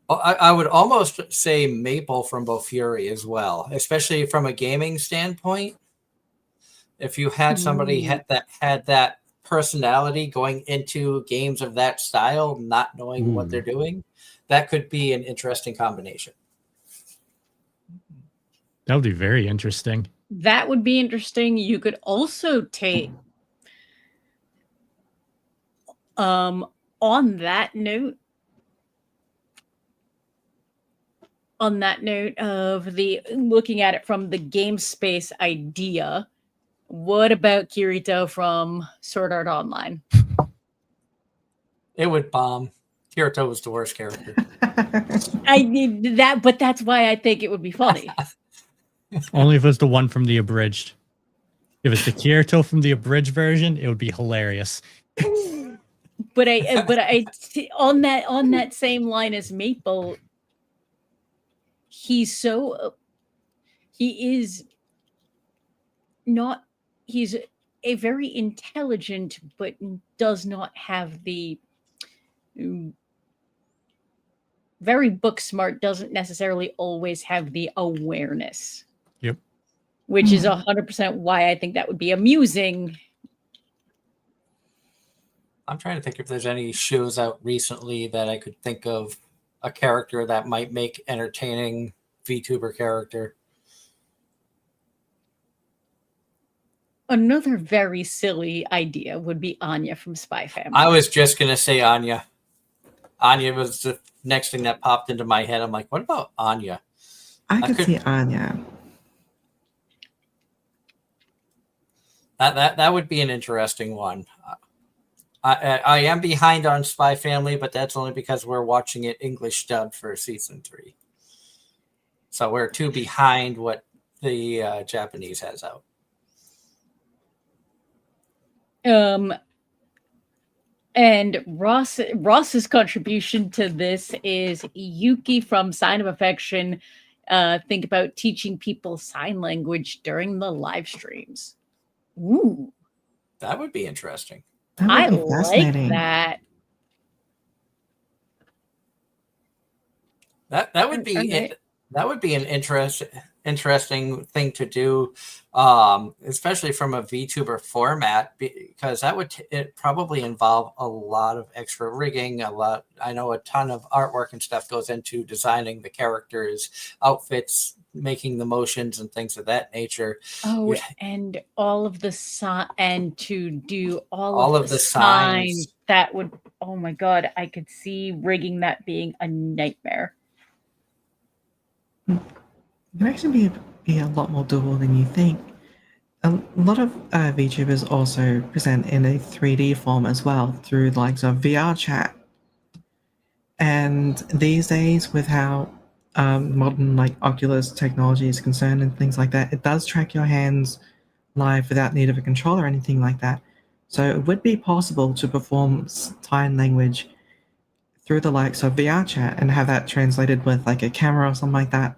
I would almost say Maple from Bofuri as well, especially from a gaming standpoint. If you had somebody that had that personality going into games of that style, not knowing what they're doing, that could be an interesting combination. That would be very interesting. That would be interesting. You could also take on that note of the looking at it from the game space idea, what about Kirito from Sword Art Online? It would bomb. Kirito was the worst character. I need that, but that's why I think it would be funny. Only if it's the one from the abridged. If it's the Kirito from the abridged version, it would be hilarious. But I on that same line as Maple, he's a very intelligent, but does not have the very book smart, doesn't necessarily always have the awareness. Yep. Which is 100% why I think that would be amusing. I'm trying to think if there's any shows out recently that I could think of a character that might make entertaining VTuber character. Another very silly idea would be Anya from Spy Family. I was just going to say Anya. Anya was the next thing that popped into my head. I'm like, what about Anya? I I could could- see Anya. That would be an interesting one. I am behind on Spy Family, but that's only because we're watching it English dubbed for season 3. So we're 2 behind what the Japanese has out. And Ross's contribution to this is Yuki from Sign of Affection. Think about teaching people sign language during the live streams. Ooh, That would be interesting. That I would be like fascinating. that. That would be Okay. that would be an interesting thing to do, especially from a VTuber format, because that would it probably involve a lot of extra rigging. I know a ton of artwork and stuff goes into designing the characters' outfits, making the motions and things of that nature. Oh, Yeah. and all of the and to do All of the signs. that would, oh my god, I could see rigging that being a nightmare. It can actually be a lot more doable than you think. A lot of VTubers also present in a 3D form as well through the likes of VR chat. And these days, with how modern like Oculus technology is concerned and things like that, it does track your hands live without need of a controller or anything like that. So it would be possible to perform sign language through the likes of VR chat and have that translated with like a camera or something like that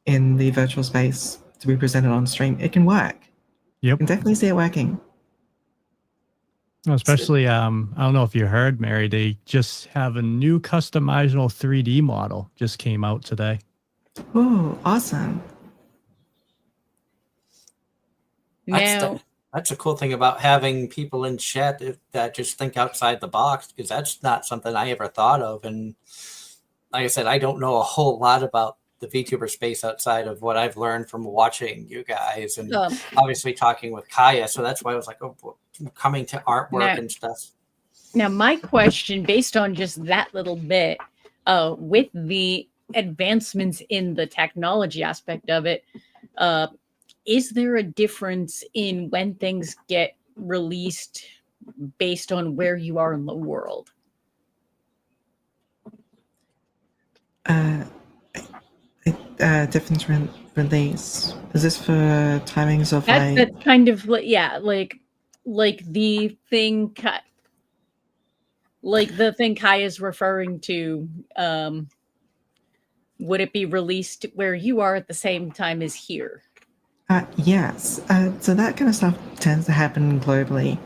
in the virtual space to be presented on stream. It can work. Yep. I can definitely see it working. Especially, I don't know if you heard, Mary, they just have a new customizable 3D model just came out today. Oh, awesome. Now, That's a cool thing about having people in chat that just think outside the box, because that's not something I ever thought of. And like I said, I don't know a whole lot about the VTuber space outside of what I've learned from watching you guys and obviously talking with Kaya. So that's why I was like, oh, coming to artwork and stuff. Now, my question, based on just that little bit, with the advancements in the technology aspect of it, is there a difference in when things get released based on where you are in the world? Different release. Is this for timings of That's kind of like, yeah, like the thing, like the thing Kai is referring to. Would it be released where you are at the same time as here? Yes. So that kind of stuff tends to happen globally.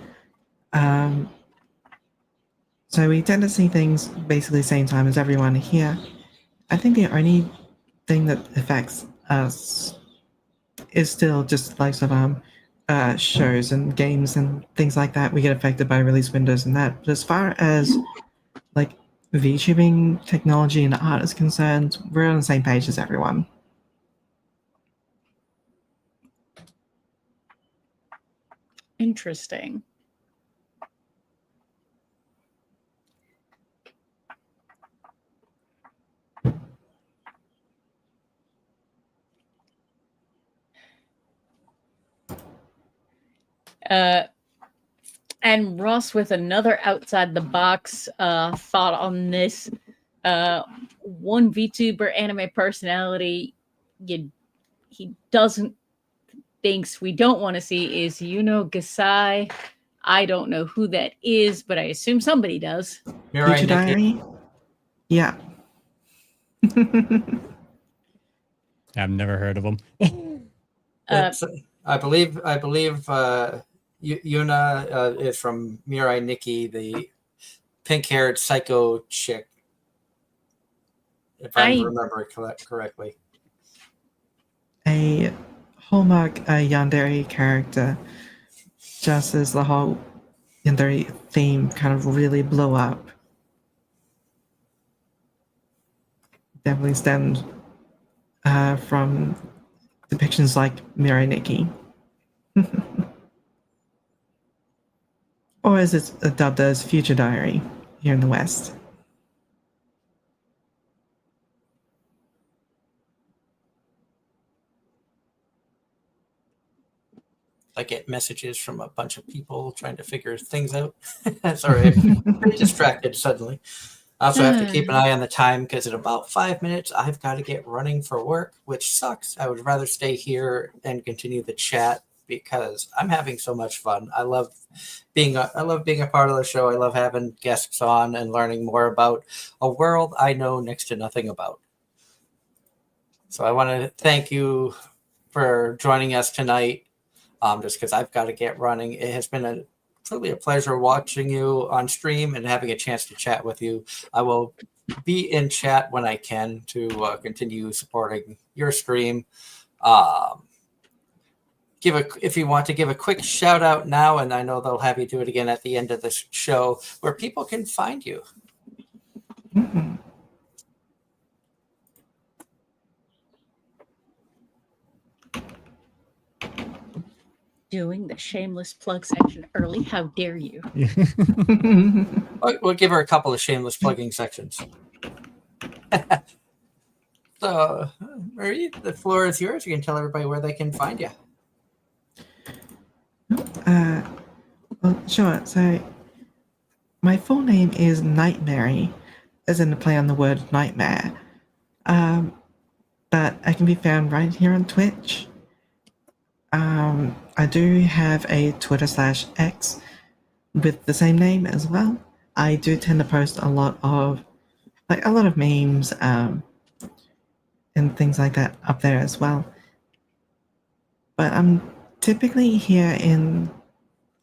So we tend to see things basically the same time as everyone here. I think the only thing that affects us is still just like some shows and games and things like that. We get affected by release windows and that. But as far as like VTubing technology and art is concerned, we're on the same page as everyone. Interesting. And Ross, with another outside the box thought on this, one VTuber anime personality he doesn't thinks we don't want to see is Gasai. I don't know who that is, but I assume somebody does. Future Diary? Yeah. I've never heard of them. I believe Yuna is from Mirai Nikki, the pink-haired psycho chick, if I remember it correctly. A hallmark yandere character, just as the whole yandere theme kind of really blew up. Definitely stemmed from depictions like Mirai Nikki. Or as it's dubbed as Future Diary here in the West. I get messages from a bunch of people trying to figure things out. Sorry, I'm pretty distracted suddenly. I also have to keep an eye on the time because in about 5 minutes, I've got to get running for work, which sucks. I would rather stay here and continue the chat because I'm having so much fun. I love being a part of the show. I love having guests on and learning more about a world I know next to nothing about. So I want to thank you for joining us tonight. Just because I've got to get running. It has been truly a pleasure watching you on stream and having a chance to chat with you. I will be in chat when I can to continue supporting your stream. If you want to give a quick shout out now, and I know they'll have you do it again at the end of the show, where people can find you. Mhm. Doing the shameless plug section early. How dare you? We'll give her a couple of shameless plugging sections. So, Marie, the floor is yours. You can tell everybody where they can find you. Well, sure. So, my full name is Night Maerie, as in the play on the word nightmare. But I can be found right here on Twitch. I do have a Twitter/X with the same name as well. I do tend to post a lot of memes and things like that up there as well. But I'm typically here in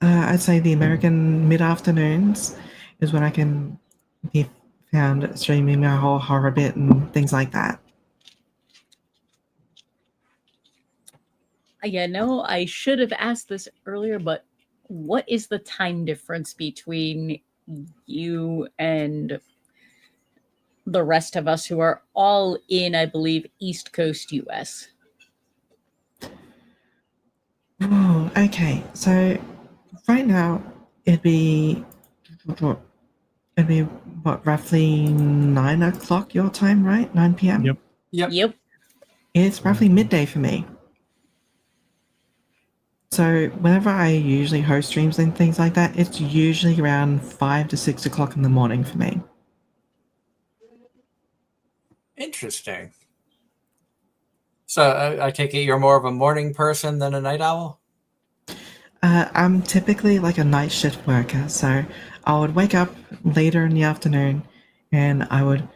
I'd say the American mid-afternoons is when I can be found streaming my whole horror bit and things like that. Yeah, no, I should have asked this earlier, but what is the time difference between you and the rest of us who are all in, I believe, East Coast US? Oh, okay. So right now it'd be roughly 9 o'clock your time, right? 9 p.m. Yep. Yep. It's roughly midday for me. So whenever I usually host streams and things like that, it's usually around 5 to 6 o'clock in the morning for me. Interesting. So I take it you're more of a morning person than a night owl? I'm typically like a night shift worker, so I would wake up later in the afternoon and I would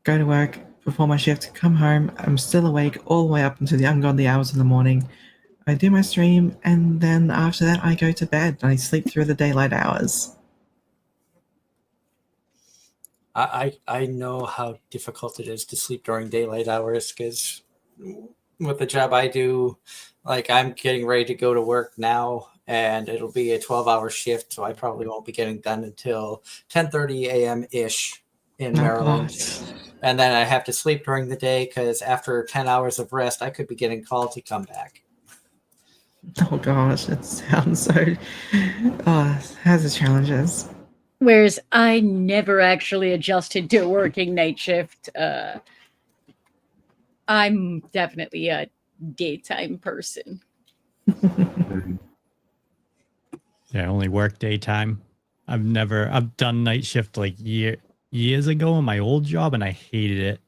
go to work before my shift, come home, I'm still awake all the way up into the ungodly hours of the morning. I do my stream, and then after that I go to bed and I sleep through the daylight hours. I know how difficult it is to sleep during daylight hours because with the job I do, like I'm getting ready to go to work now and it'll be a 12-hour shift, so I probably won't be getting done until 10:30 a.m.-ish in Maryland. God. And then I have to sleep during the day because after 10 hours of rest, I could be getting called to come back. Oh gosh, it sounds so. Oh, it has its challenges. Whereas I never actually adjusted to working night shift. I'm definitely a daytime person. Yeah, I only work daytime. I've done night shift like years ago in my old job and I hated it.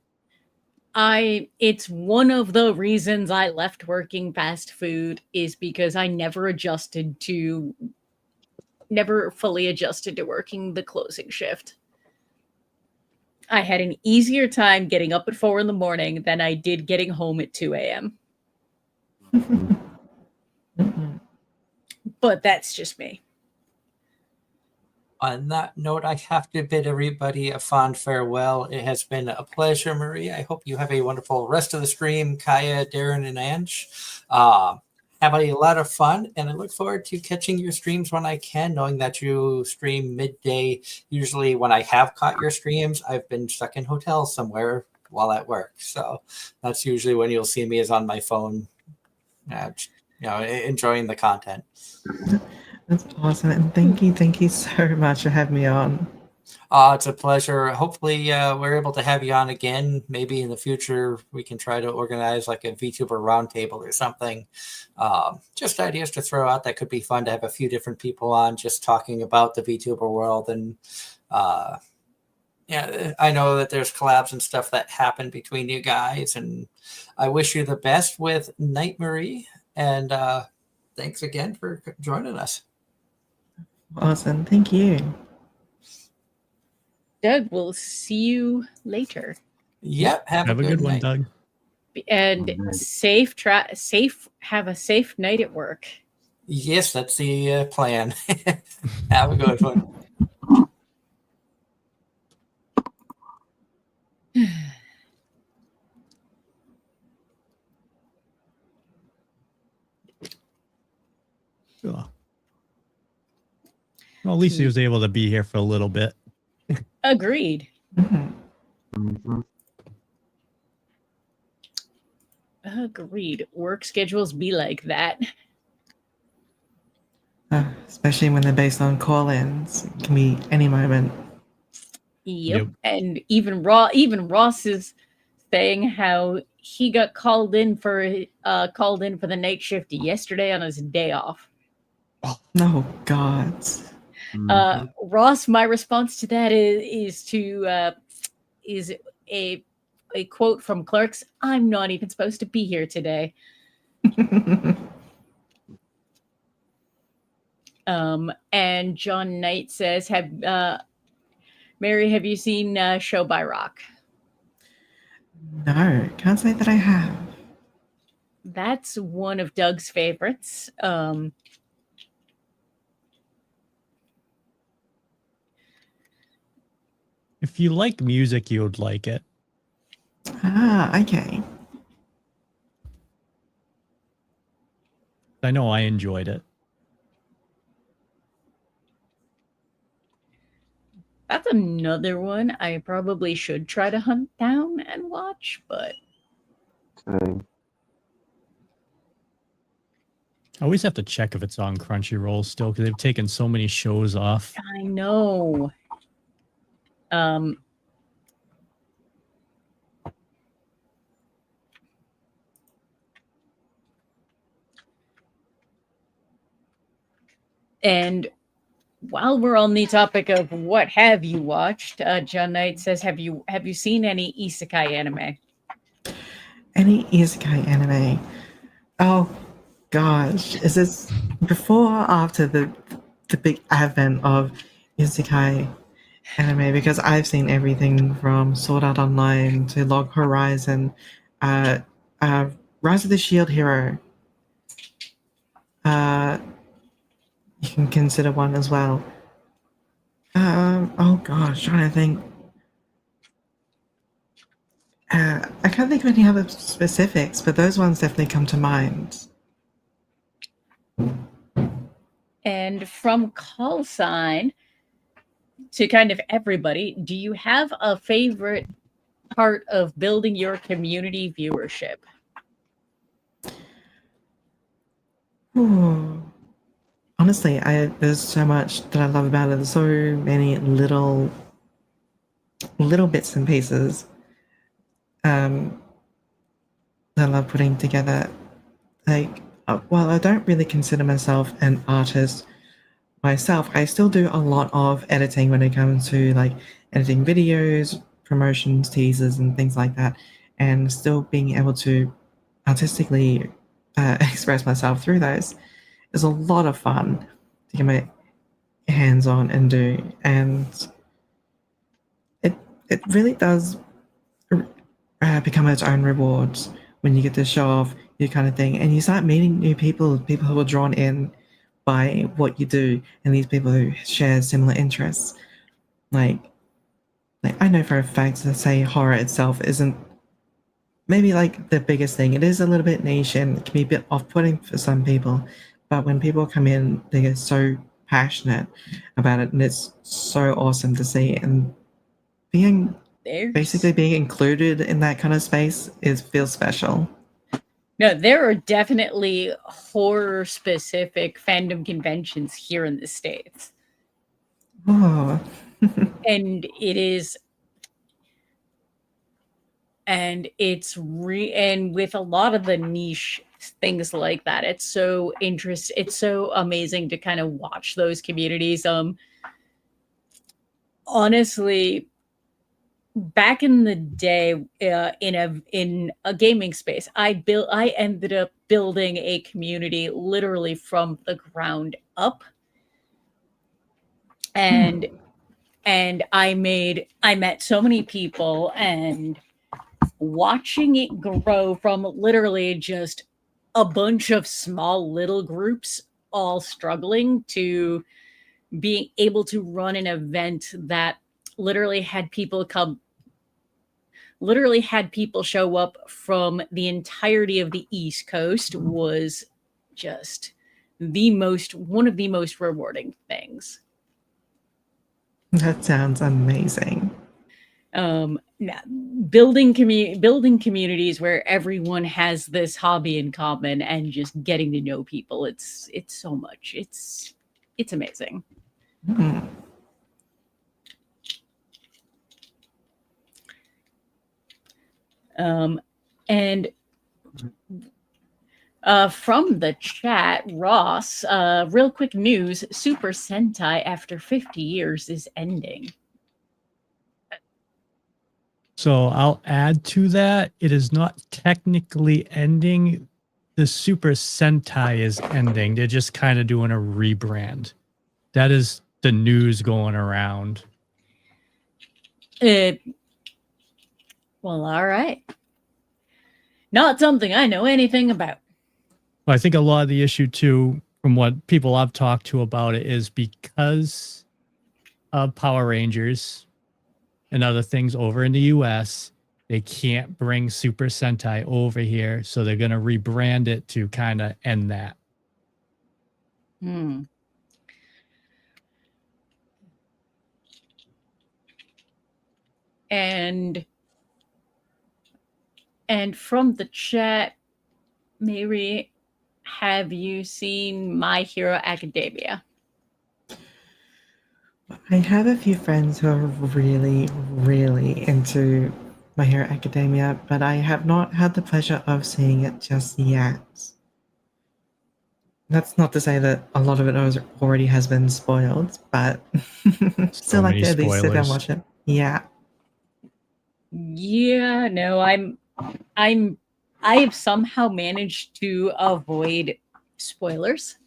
It's one of the reasons I left working fast food is because I never fully adjusted to working the closing shift. I had an easier time getting up at 4 a.m. than I did getting home at 2 a.m. But that's just me. On that note, I have to bid everybody a fond farewell. It has been a pleasure, Marie. I hope you have a wonderful rest of the stream, Kaya, Darren, and Ange. Have a lot of fun, and I look forward to catching your streams when I can, knowing that you stream midday. Usually when I have caught your streams, I've been stuck in hotels somewhere while at work. So that's usually when you'll see me is on my phone, enjoying the content. That's awesome, and thank you so much for having me on. It's a pleasure. Hopefully, we're able to have you on again. Maybe in the future, we can try to organize like a VTuber roundtable or something. Just ideas to throw out that could be fun to have a few different people on just talking about the VTuber world. And yeah, I know that there's collabs and stuff that happen between you guys. And I wish you the best with Night Maerie. And thanks again for joining us. Awesome. Thank you. Doug, we'll see you later. Yep. Have Have a a good one, night. Doug. And have a safe night at work. Yes, that's the plan. Have a good one. Cool. Well, at least he was able to be here for a little bit. Agreed. Mhm. Agreed. Work schedules be like that. Especially when they're based on call-ins. It can be any moment. Yep. And even Ross is saying how he got called in for the night shift yesterday on his day off. Oh, God. Ross, my response to that is a quote from Clerks. I'm not even supposed to be here today. And John Knight says, Mary, have you seen Show by Rock? No, can't say that I have. That's one of Doug's favorites. If you like music, you would like it. Ah, okay. I know I enjoyed it. That's another one I probably should try to hunt down and watch, but I always have to check if it's on Crunchyroll still because they've taken so many shows off. I know. And while we're on the topic of what have you watched, John Knight says, have you seen any isekai anime? Any isekai anime? Oh, gosh. Is this before or after the big advent of isekai anime? Because I've seen everything from Sword Art Online to Log Horizon, Rise of the Shield Hero. You can consider one as well. Oh gosh, trying to think. I can't think of any other specifics, but those ones definitely come to mind. And from call sign to kind of everybody, do you have a favorite part of building your community viewership? Ooh. Honestly, there's so much that I love about it. There's so many little bits and pieces that I love putting together. Like, while I don't really consider myself an artist myself, I still do a lot of editing when it comes to like editing videos, promotions, teasers, and things like that, and still being able to artistically express myself through those is a lot of fun to get my hands on and do, and it really does become its own rewards when you get to show off your kind of thing, and you start meeting new people who are drawn in by what you do, and these people who share similar interests. Like I know for a fact that, say, horror itself isn't maybe like the biggest thing. It is a little bit niche and it can be a bit off-putting for some people, but when people come in, they get so passionate about it, and it's so awesome to see. And basically being included in that kind of space feels special. No, there are definitely horror-specific fandom conventions here in the States. Oh. and it is and and with a lot of the niche things like that, it's so amazing to kind of watch those communities. Honestly, back in the day, in a gaming space, I ended up building a community literally from the ground up, and I met so many people, and watching it grow from literally just a bunch of small little groups all struggling to being able to run an event that literally had people come literally had people show up from the entirety of the East Coast was just one of the most rewarding things. That sounds amazing. Building communities where everyone has this hobby in common and just getting to know people, it's so much, it's amazing. Hmm. And from the chat, Ross, real quick news: Super Sentai after 50 years is ending. So I'll add to that. It is not technically ending. The Super Sentai is ending. They're just kind of doing a rebrand. That is the news going around. Well, all right. Not something I know anything about. Well, I think a lot of the issue too, from what people I've talked to about it, is because of Power Rangers and other things over in the US, they can't bring Super Sentai over here, so they're going to rebrand it to kind of end that. And from the chat, Maerie, have you seen My Hero Academia? I have a few friends who are really, really into My Hero Academia, but I have not had the pleasure of seeing it just yet. That's not to say that a lot of it already has been spoiled, but still like many to at least sit and spoilers. watch it. Yeah. Yeah, no, I have somehow managed to avoid spoilers.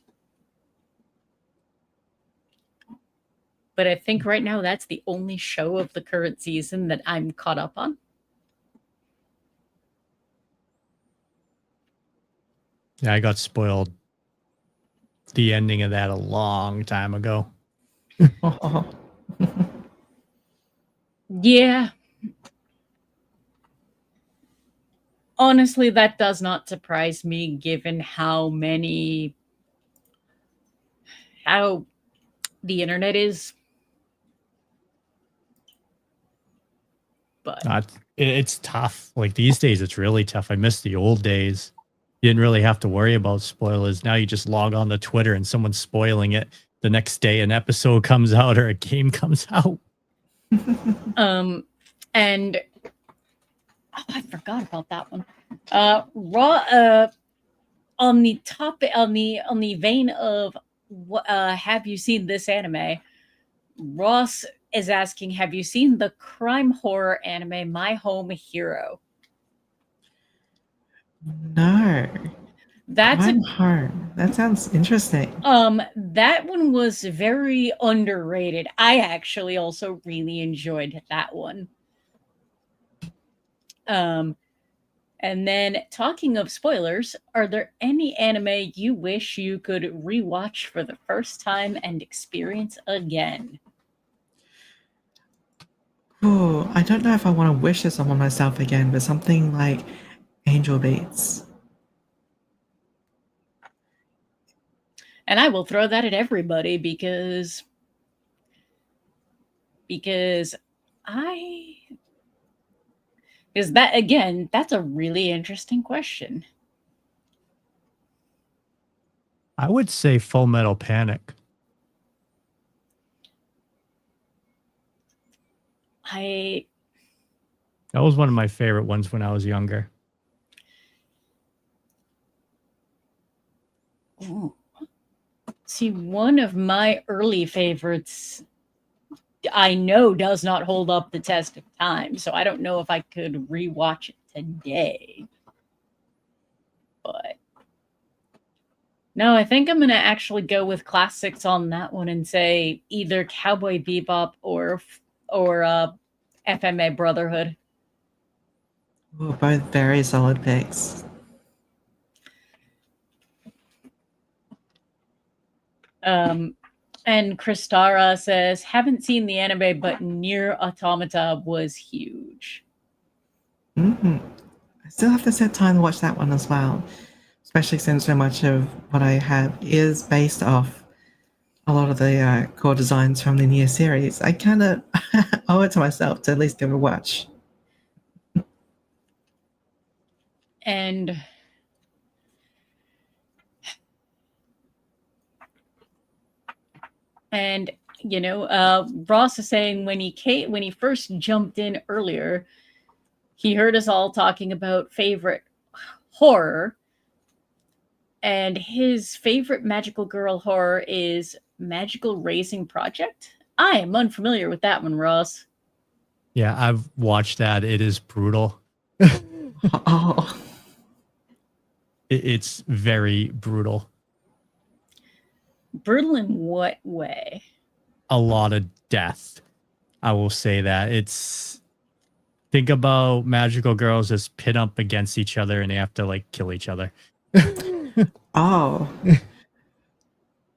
But I think right now that's the only show of the current season that I'm caught up on. Yeah, I got spoiled the ending of that a long time ago. Yeah. Honestly, that does not surprise me given how the internet is. But It's tough. Like these days, it's really tough. I miss the old days. You didn't really have to worry about spoilers. Now you just log on to Twitter and someone's spoiling it. The next day, an episode comes out or a game comes out. and I forgot about that one. On the topic, on the vein of what have you seen this anime? Ross is asking, have you seen the crime horror anime My Home Hero? No. That's I'm home. That sounds interesting. that one was very underrated. I actually also really enjoyed that one. And then talking of spoilers, are there any anime you wish you could rewatch for the first time and experience again? Oh, I don't know if I want to wish this on myself again, but something like Angel Beats. And I will throw that at everybody because that, again, that's a really interesting question. I would say Full Metal Panic. I That was one of my favorite ones when I was younger. ooh. See, one of my early favorites I know does not hold up the test of time, so I don't know if I could rewatch it today. But no, I think I'm gonna actually go with classics on that one and say either Cowboy Bebop or FMA Brotherhood. Ooh, both very solid picks. And Kristara says, haven't seen the anime, but Near Automata was huge. I still have to set time to watch that one as well, especially since so much of what I have is based off a lot of the core designs from the Nier series. I kind of owe it to myself to at least give it a watch. And you know, Ross is saying when he first jumped in earlier, he heard us all talking about favorite horror, and his favorite magical girl horror is Magical Raising Project. I am unfamiliar with that one, Ross. Yeah, I've watched that. It is brutal. Oh, It's very brutal. Brutal in what way? A lot of death. I will say that. Think about magical girls as pit up against each other and they have to like kill each other. oh.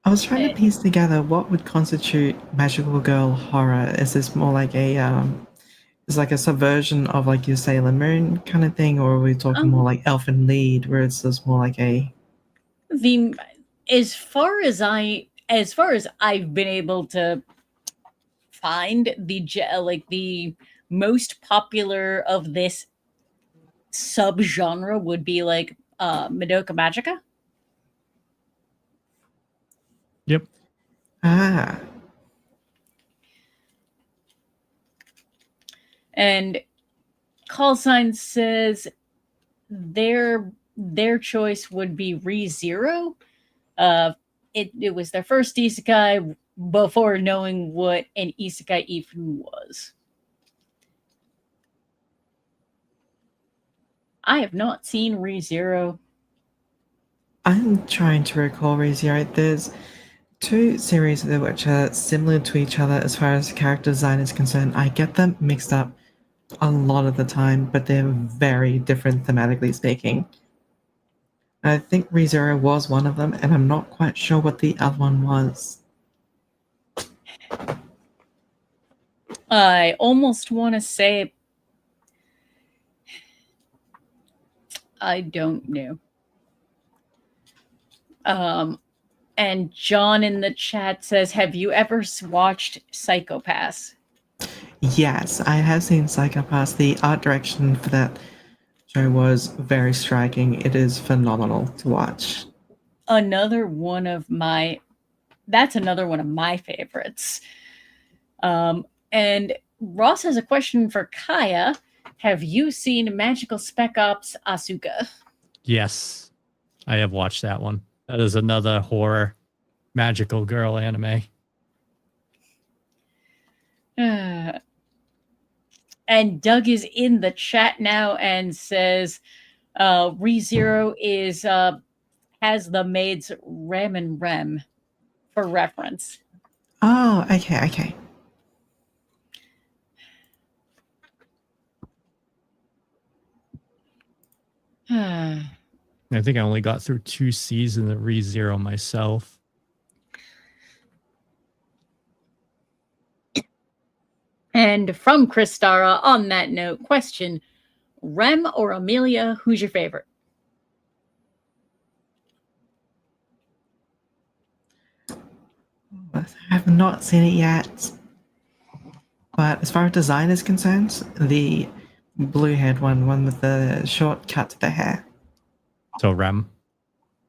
I was trying to piece together what would constitute magical girl horror. Is this more like is like a subversion of like your Sailor Moon kind of thing, or are we talking more like Elfen Lied, where it's just more like a the as far as I've been able to find the most popular of this subgenre would be like Madoka Magica. Yep. And Call Sign says their choice would be ReZero. It was their first isekai before knowing what an isekai even was. I have not seen ReZero. I'm trying to recall ReZero. There's two series which are similar to each other as far as character design is concerned. I get them mixed up a lot of the time, but they're very different thematically speaking. I think ReZero was one of them, and I'm not quite sure what the other one was. I almost want to say I don't know. And John in the chat says, have you ever watched Psycho-Pass? Yes, I have seen Psycho-Pass. The art direction for that show was very striking. It is phenomenal to watch. Another one of my favorites. And Ross has a question for Kaya. Have you seen Magical Spec Ops Asuka? Yes. I have watched that one. That is another horror magical girl anime. And Doug is in the chat now and says ReZero is has the maids Rem and Rem for reference. Oh, okay. I think I only got through 2 seasons of ReZero myself. And from Kristara, on that note, question, Rem or Amelia, who's your favorite? I have not seen it yet. But as far as design is concerned, the blue-haired one with the short cut to the hair. So Rem.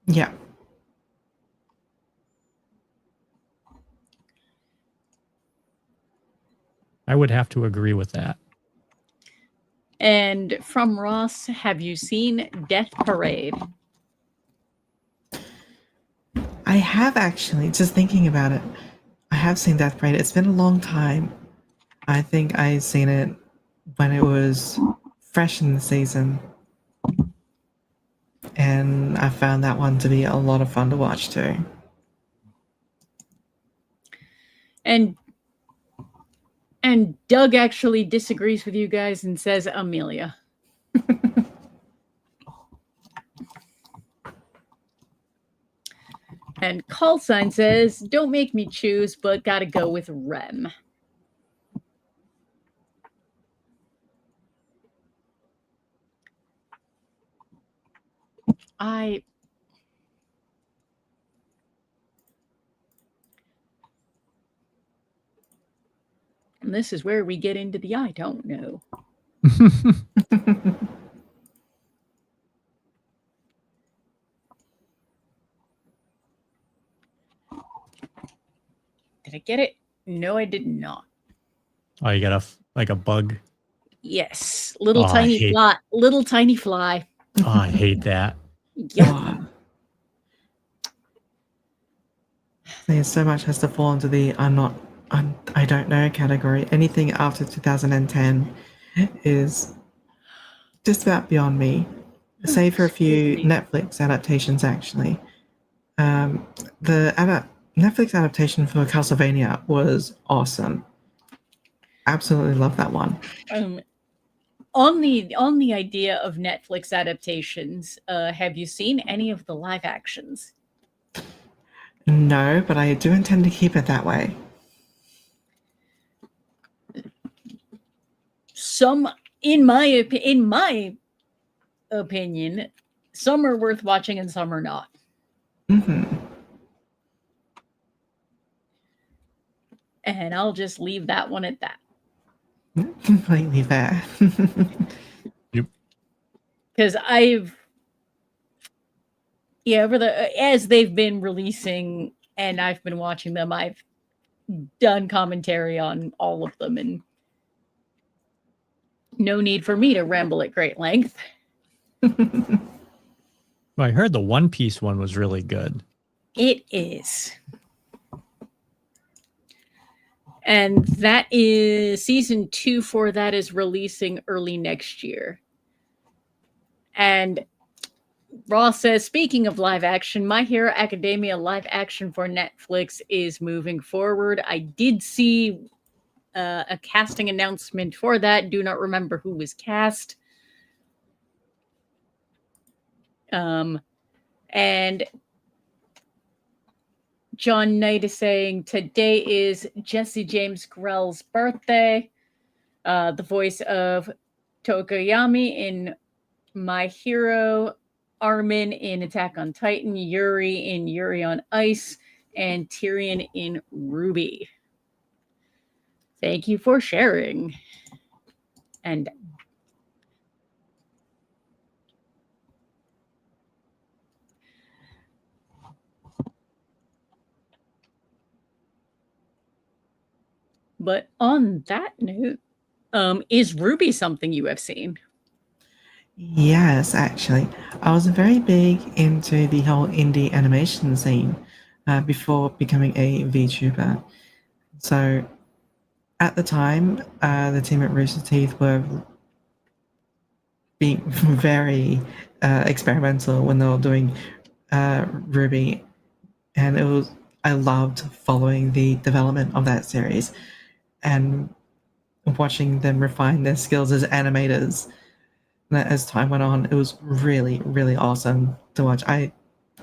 Yeah. I would have to agree with that. And from Ross, have you seen Death Parade? I have actually, just thinking about it, I have seen Death Parade. It's been a long time. I think I seen it when it was fresh in the season. And I found that one to be a lot of fun to watch too. And Doug actually disagrees with you guys and says Amelia. And Call Sign says, don't make me choose, but gotta go with Rem. And this is where we get into the I don't know. Did I get it? No, I did not. Oh, you got a bug. Yes, little Oh, I tiny hate- fly. Little tiny fly. Oh, I hate that. Yep. Oh. Yeah, so much has to fall into the I don't know category. Anything after 2010 is just about beyond me. Save for a few Excuse me. Netflix adaptations, actually. The Netflix adaptation for Castlevania was awesome. Absolutely love that one. On the idea of Netflix adaptations, have you seen any of the live actions? No, but I do intend to keep it that way. Some, in my opinion, some are worth watching and some are not. Hmm. And I'll just leave that one at that. Completely fair. Because as they've been releasing and I've been watching them, I've done commentary on all of them, and no need for me to ramble at great length. Well, I heard the One Piece one was really good. It is. And that is season 2 for that is releasing early next year. And Ross says, speaking of live action, My Hero Academia live action for Netflix is moving forward. I did see a casting announcement for that. Do not remember who was cast. And John Knight is saying today is Jesse James Grell's birthday. The voice of Tokoyami in My Hero, Armin in Attack on Titan, Yuri in Yuri on Ice, and Tyrion in Ruby. Thank you for sharing. And but on that note, is Ruby something you have seen? Yes, actually. I was very big into the whole indie animation scene before becoming a VTuber. So at the time, the team at Rooster Teeth were being very experimental when they were doing Ruby. And I loved following the development of that series and watching them refine their skills as animators. As time went on, it was really, really awesome to watch. I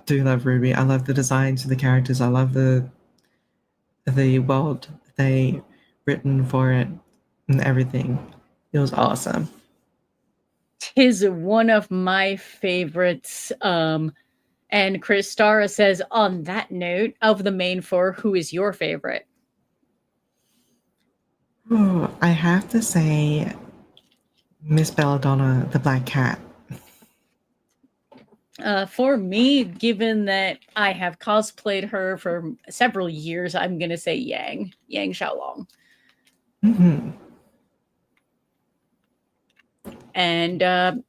do love Ruby. I love the designs of the characters. I love the world they written for it and everything. It was awesome. Tis one of my favorites. And Chris Stara says, on that note, of the main 4, who is your favorite? Oh, I have to say Miss Belladonna, the Black Cat. For me, given that I have cosplayed her for several years, I'm going to say Yang Xiaolong. Hmm. And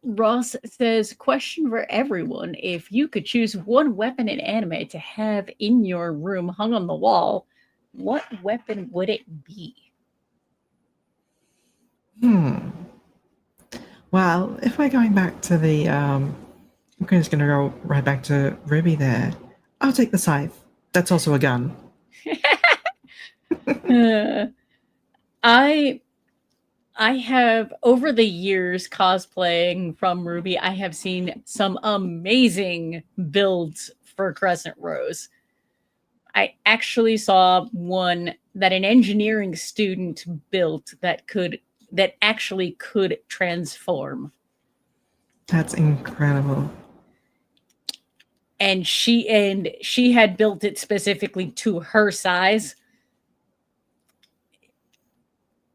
Ross says, question for everyone. If you could choose one weapon in anime to have in your room hung on the wall, what weapon would it be? Well, if we're going back to the, I'm just going to go right back to Ruby there. I'll take the scythe. That's also a gun. Uh, I have, over the years cosplaying from Ruby, I have seen some amazing builds for Crescent Rose. I actually saw one that an engineering student built that actually could transform. That's incredible. And she had built it specifically to her size.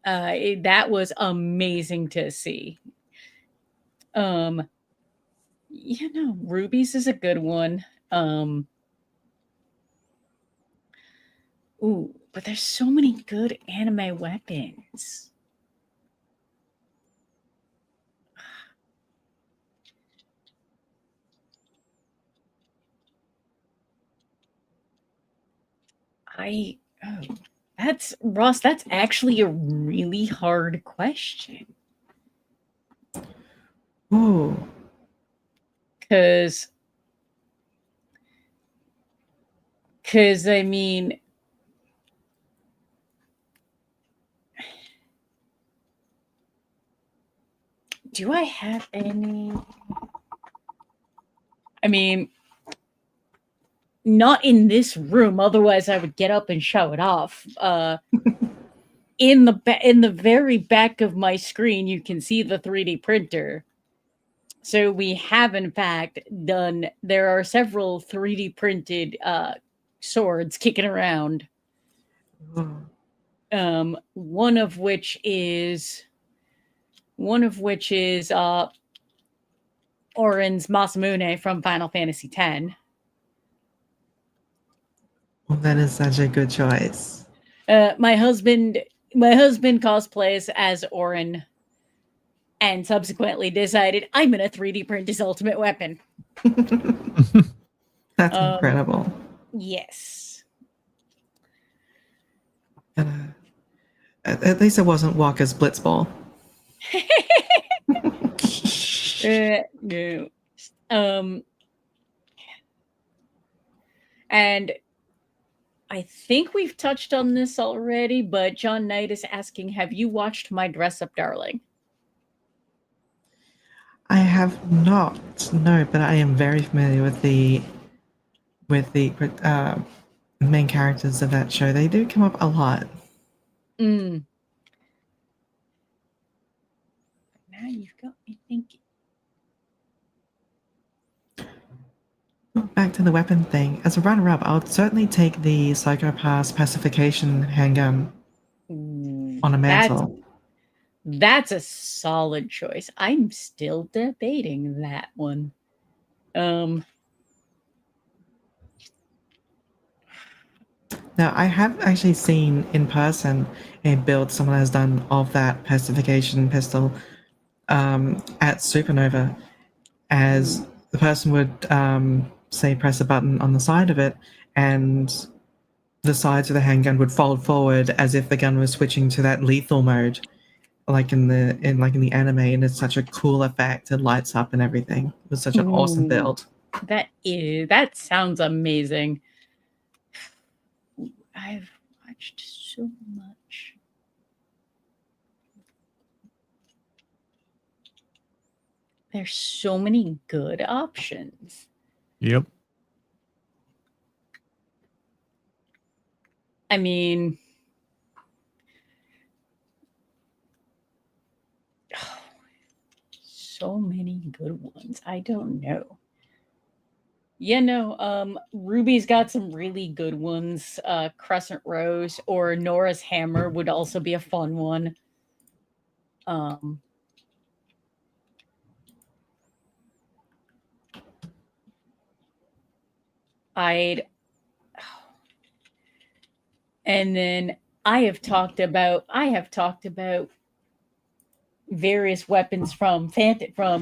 That was amazing to see. Ruby's is a good one. Ooh, but there's so many good anime weapons. That's Ross, that's actually a really hard question. Ooh. Cause I mean, do I have any? I mean, not in this room. Otherwise, I would get up and show it off. In the very back of my screen, you can see the 3D printer. So we have, in fact, done. There are several 3D printed swords kicking around. Ooh. One of which is Oren's Masamune from Final Fantasy X. Well, that is such a good choice. My husband cosplays as Oren, and subsequently decided I'm gonna 3D print his ultimate weapon. That's incredible. Yes. At least it wasn't Walker's Blitzball. No. And I think we've touched on this already, but John Knight is asking, have you watched My Dress Up Darling? I have not, no, but I am very familiar with the main characters of that show. They do come up a lot. Now you've got me thinking. Back to the weapon thing. As a runner-up, I would certainly take the Psychopath's pacification handgun on a mantle. That's a solid choice. I'm still debating that one. Now, I have actually seen in person a build someone has done of that pacification pistol at Supernova, as the person would say press a button on the side of it, and the sides of the handgun would fold forward as if the gun was switching to that lethal mode, like in the anime, and it's such a cool effect. It lights up and everything. It was such an awesome build. That sounds amazing. I've watched so much. There's so many good options. Yep. I mean, so many good ones. I don't know. Yeah, no, Ruby's got some really good ones. Crescent Rose or Nora's Hammer would also be a fun one. And then I have talked about various weapons from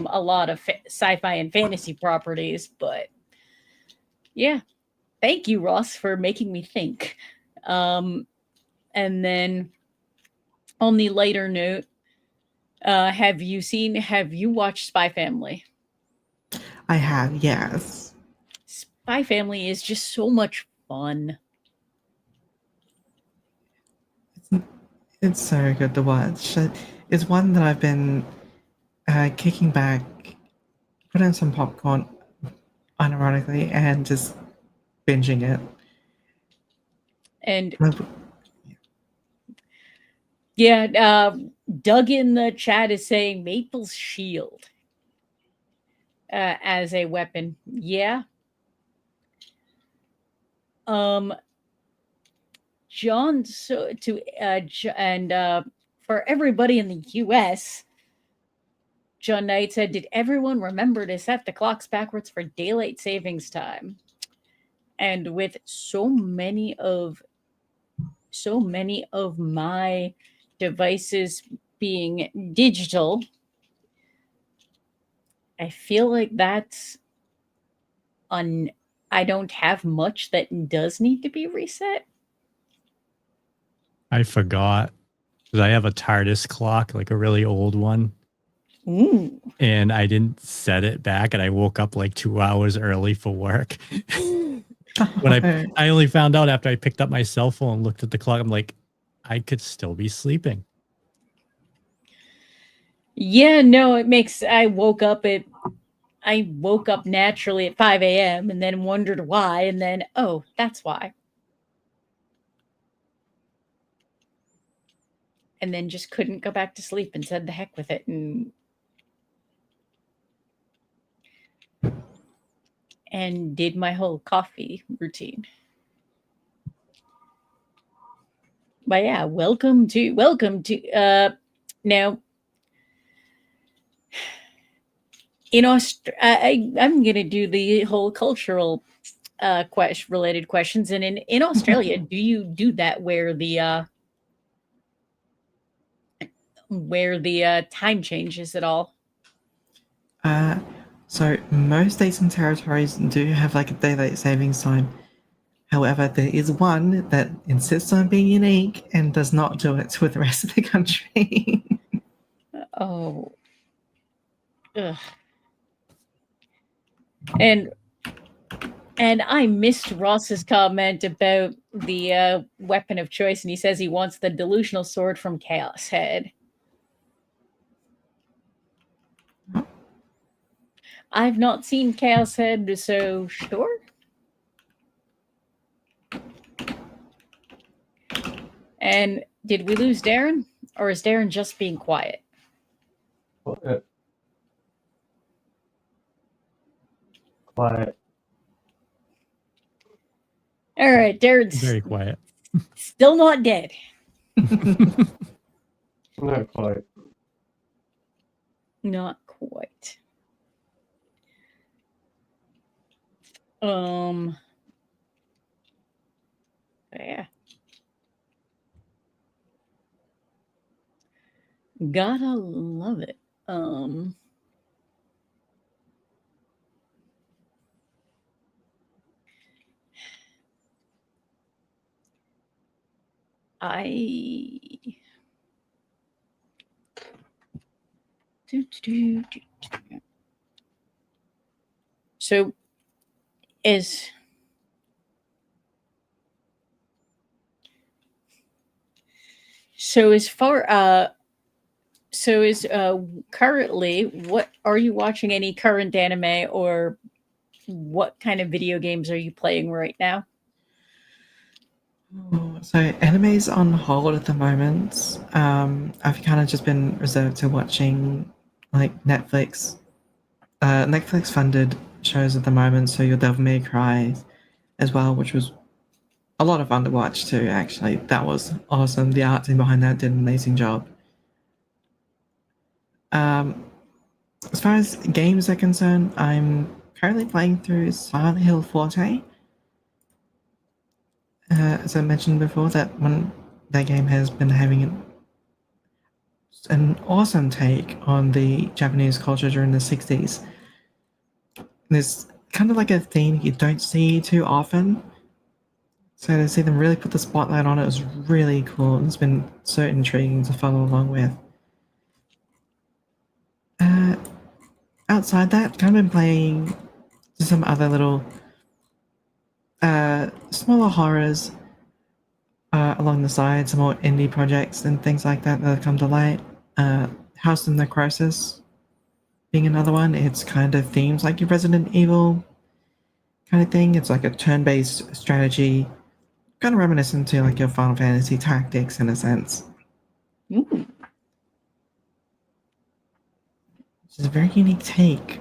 a lot of sci-fi and fantasy properties, but yeah, thank you, Ross, for making me think. And then on the lighter note, have you watched Spy Family? I have, yes. Spy Family is just so much fun. It's so good to watch. It's one that I've been kicking back, put in some popcorn, unironically, and just binging it. And yeah, Doug in the chat is saying Maple's shield as a weapon. Yeah. John, so to for everybody in the U.S., John Knight said, "Did everyone remember to set the clocks backwards for daylight savings time?" And with so many of my devices being digital, I feel like that's I don't have much that does need to be reset. I forgot because I have a TARDIS clock, like a really old one. Ooh. And I didn't set it back, and I woke up like 2 hours early for work. When I only found out after I picked up my cell phone and looked at the clock, I'm like, I could still be sleeping. Yeah, no, it makes. I woke up naturally at 5 a.m. and then wondered why, and then oh, that's why. And then just couldn't go back to sleep and said the heck with it and did my whole coffee routine. But yeah, welcome to now in I'm gonna do the whole cultural related questions, and in Australia, do you do that where the time changes at all? So most states and territories do have like a daylight savings time. However, there is one that insists on being unique and does not do it with the rest of the country. Oh. Ugh. And I missed Ross's comment about the weapon of choice, and he says he wants the delusional sword from Chaos Head. I've not seen Chaos Head, so sure. And did we lose Darren? Or is Darren just being quiet? Quiet. All right, Darren's Very quiet. still not dead. Not quite. Not quite. Yeah. Gotta love it. So as currently, what are you watching? Any current anime, or what kind of video games are you playing right now? So anime's on hold at the moment. I've kind of just been reserved to watching like Netflix funded shows at the moment. So your Devil May Cry as well, which was a lot of fun to watch too. Actually, that was awesome. The art team behind that did an amazing job. As far as games are concerned, I'm currently playing through Silent Hill Forte. As I mentioned before, that one that game has been having an awesome take on the Japanese culture during the 60s. There's kind of like a theme you don't see too often. So to see them really put the spotlight on it was really cool. It's been so intriguing to follow along with. Outside that, kind of been playing some other little smaller horrors along the side, some more indie projects and things like that that have come to light. House of Necrosis being another one. It's kind of themes like your Resident Evil kind of thing. It's like a turn-based strategy, kind of reminiscent to like your Final Fantasy Tactics in a sense. Ooh. Which is a very unique take.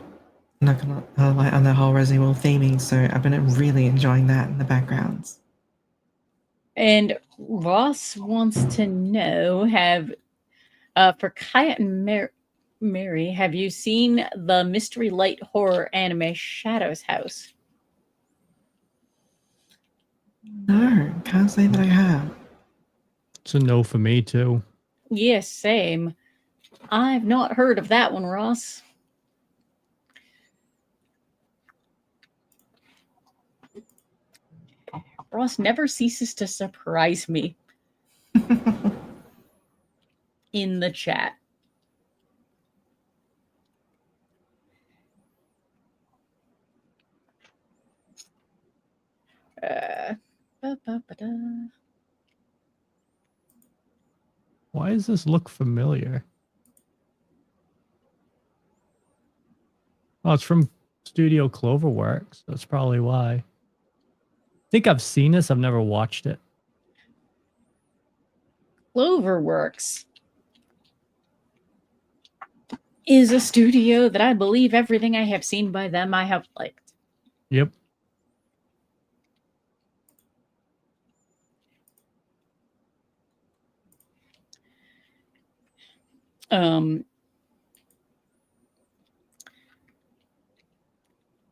I'm not gonna lie on the whole Resident Evil theming, so I've been really enjoying that in the backgrounds. And Ross wants to know, for Kaya and Mary, have you seen the mystery light horror anime Shadows House? No, can't say that I have. It's a no for me too. Yes, same. I've not heard of that one, Ross. Ross never ceases to surprise me in the chat. Ba-ba-ba-da. Why does this look familiar? Oh, it's from Studio Cloverworks. That's probably why. I think I've seen this. I've never watched it. Cloverworks is a studio that I believe everything I have seen by them I have liked. Yep.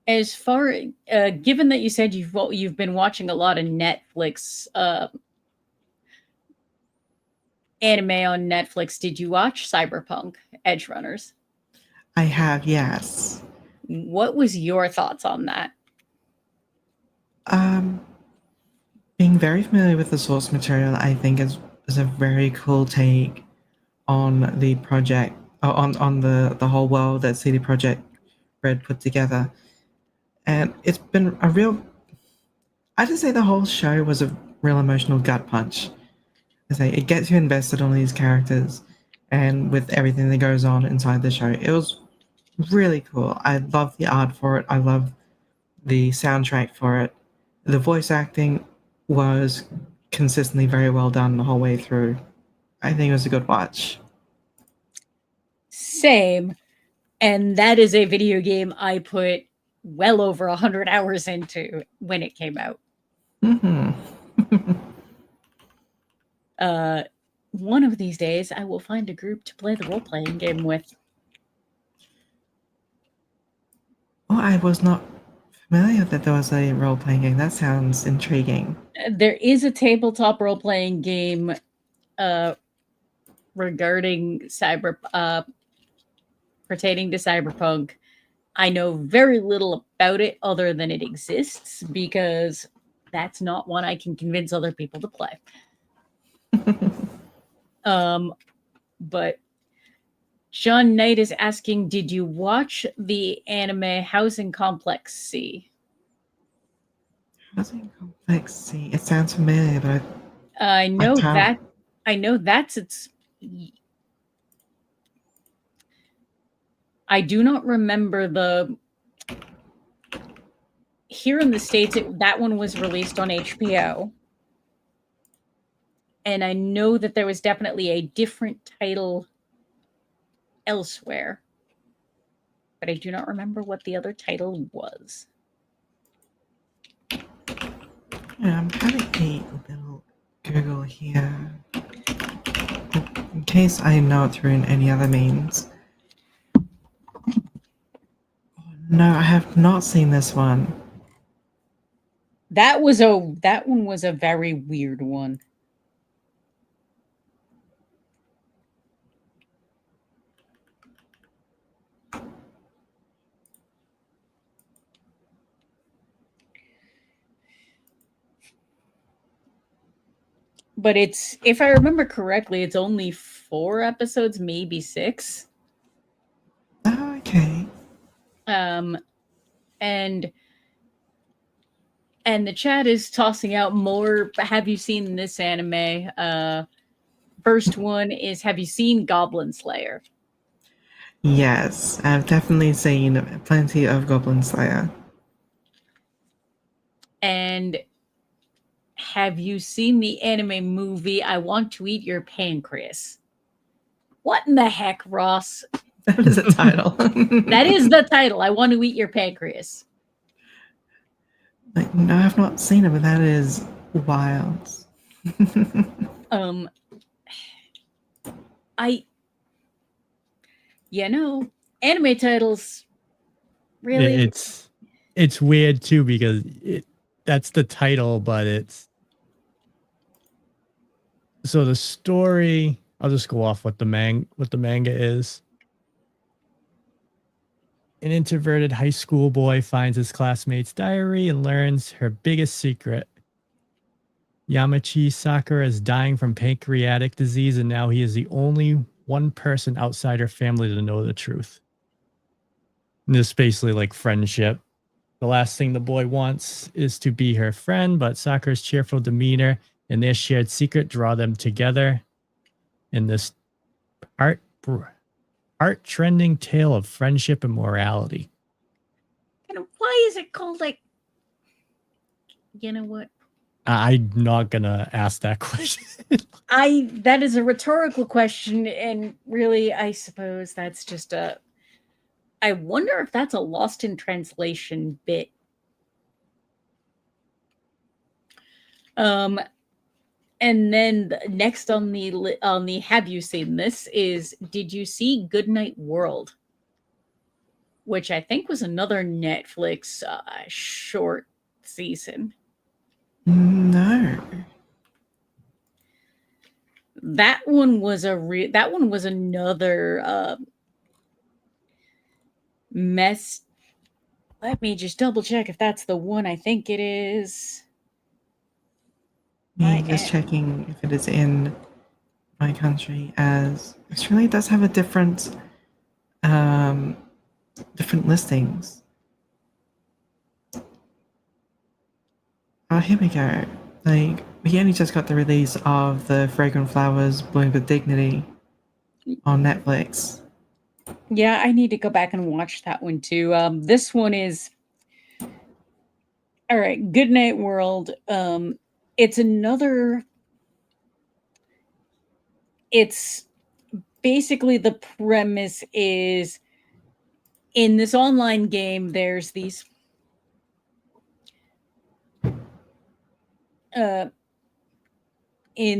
As far given that you said you've been watching a lot of Netflix anime on Netflix, did you watch Cyberpunk Edge Runners? I have, yes. What was your thoughts on that? Being very familiar with the source material, I think is a very cool take on the project, on the whole world that CD Projekt Red put together. And it's been a real, I just say the whole show was a real emotional gut punch. I say it gets you invested on these characters and with everything that goes on inside the show. It was really cool. I love the art for it. I love the soundtrack for it. The voice acting was consistently very well done the whole way through. I think it was a good watch. Same. And that is a video game I put well over 100 hours into when it came out. Mm-hmm. One of these days, I will find a group to play the role-playing game with. Oh, I was not familiar that there was a role-playing game. That sounds intriguing. There is a tabletop role-playing game regarding pertaining to Cyberpunk. I know very little about it other than it exists because that's not one I can convince other people to play. But John Knight is asking, did you watch the anime Housing Complex C? Housing Complex C. It sounds familiar, but I know that's its. I do not remember the. Here in the States, that one was released on HBO. And I know that there was definitely a different title elsewhere. But I do not remember what the other title was. yeah, I'm having a little Google here. In case I know it through any other means. No, I have not seen this one. That one was a very weird one. but it's, if I remember correctly, it's only 4 episodes, maybe 6. Oh, okay. And the chat is tossing out more. Have you seen this anime? First one is, have you seen Goblin Slayer? Yes, I've definitely seen plenty of Goblin Slayer. And have you seen the anime movie I Want to Eat Your Pancreas? What in the heck, Ross? That is a title. That is the title. I Want to Eat Your Pancreas. Like, no, I've not seen it, but that is wild. Anime titles really. It's weird too because that's the title, but it's so the story. I'll just go off what the manga is. An introverted high school boy finds his classmate's diary and learns her biggest secret. Yamachi Sakura is dying from pancreatic disease, and now he is the only one person outside her family to know the truth. And this is basically like friendship. The last thing the boy wants is to be her friend, but Sakura's cheerful demeanor and their shared secret draw them together in this art trending tale of friendship and morality. And why is it called like? You know what? I'm not gonna ask that question. That is a rhetorical question, and really, I suppose that's just a. I wonder if that's a lost in translation bit. And then next on the have you seen this is, did you see Goodnight World? Which I think was another Netflix short season. No. That one was another mess. Let me just double check if that's the one. I think it is. Me just checking if it is in my country, as Australia does have a different listings. Oh, here we go. Like, we only just got the release of The Fragrant Flowers Bloom with Dignity on Netflix. Yeah, I need to go back and watch that one too. This one is all right. Goodnight World. It's another. It's basically, the premise is, in this online game, there's these. In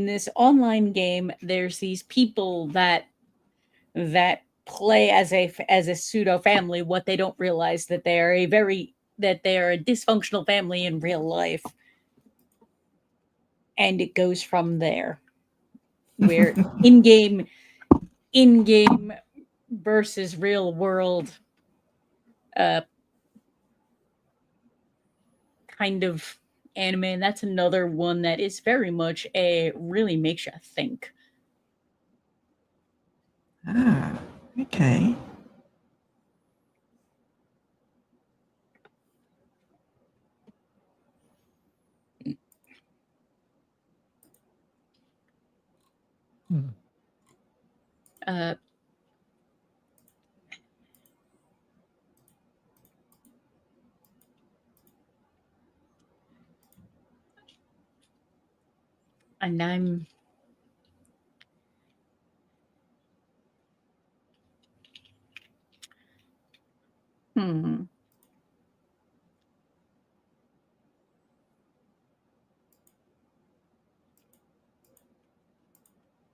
this online game, there's these people that play as a pseudo family. What they don't realize that they are a dysfunctional family in real life, and it goes from there. Where in game versus real world, kind of anime, and that's another one that is very much really makes you think. Ah, okay. And I'm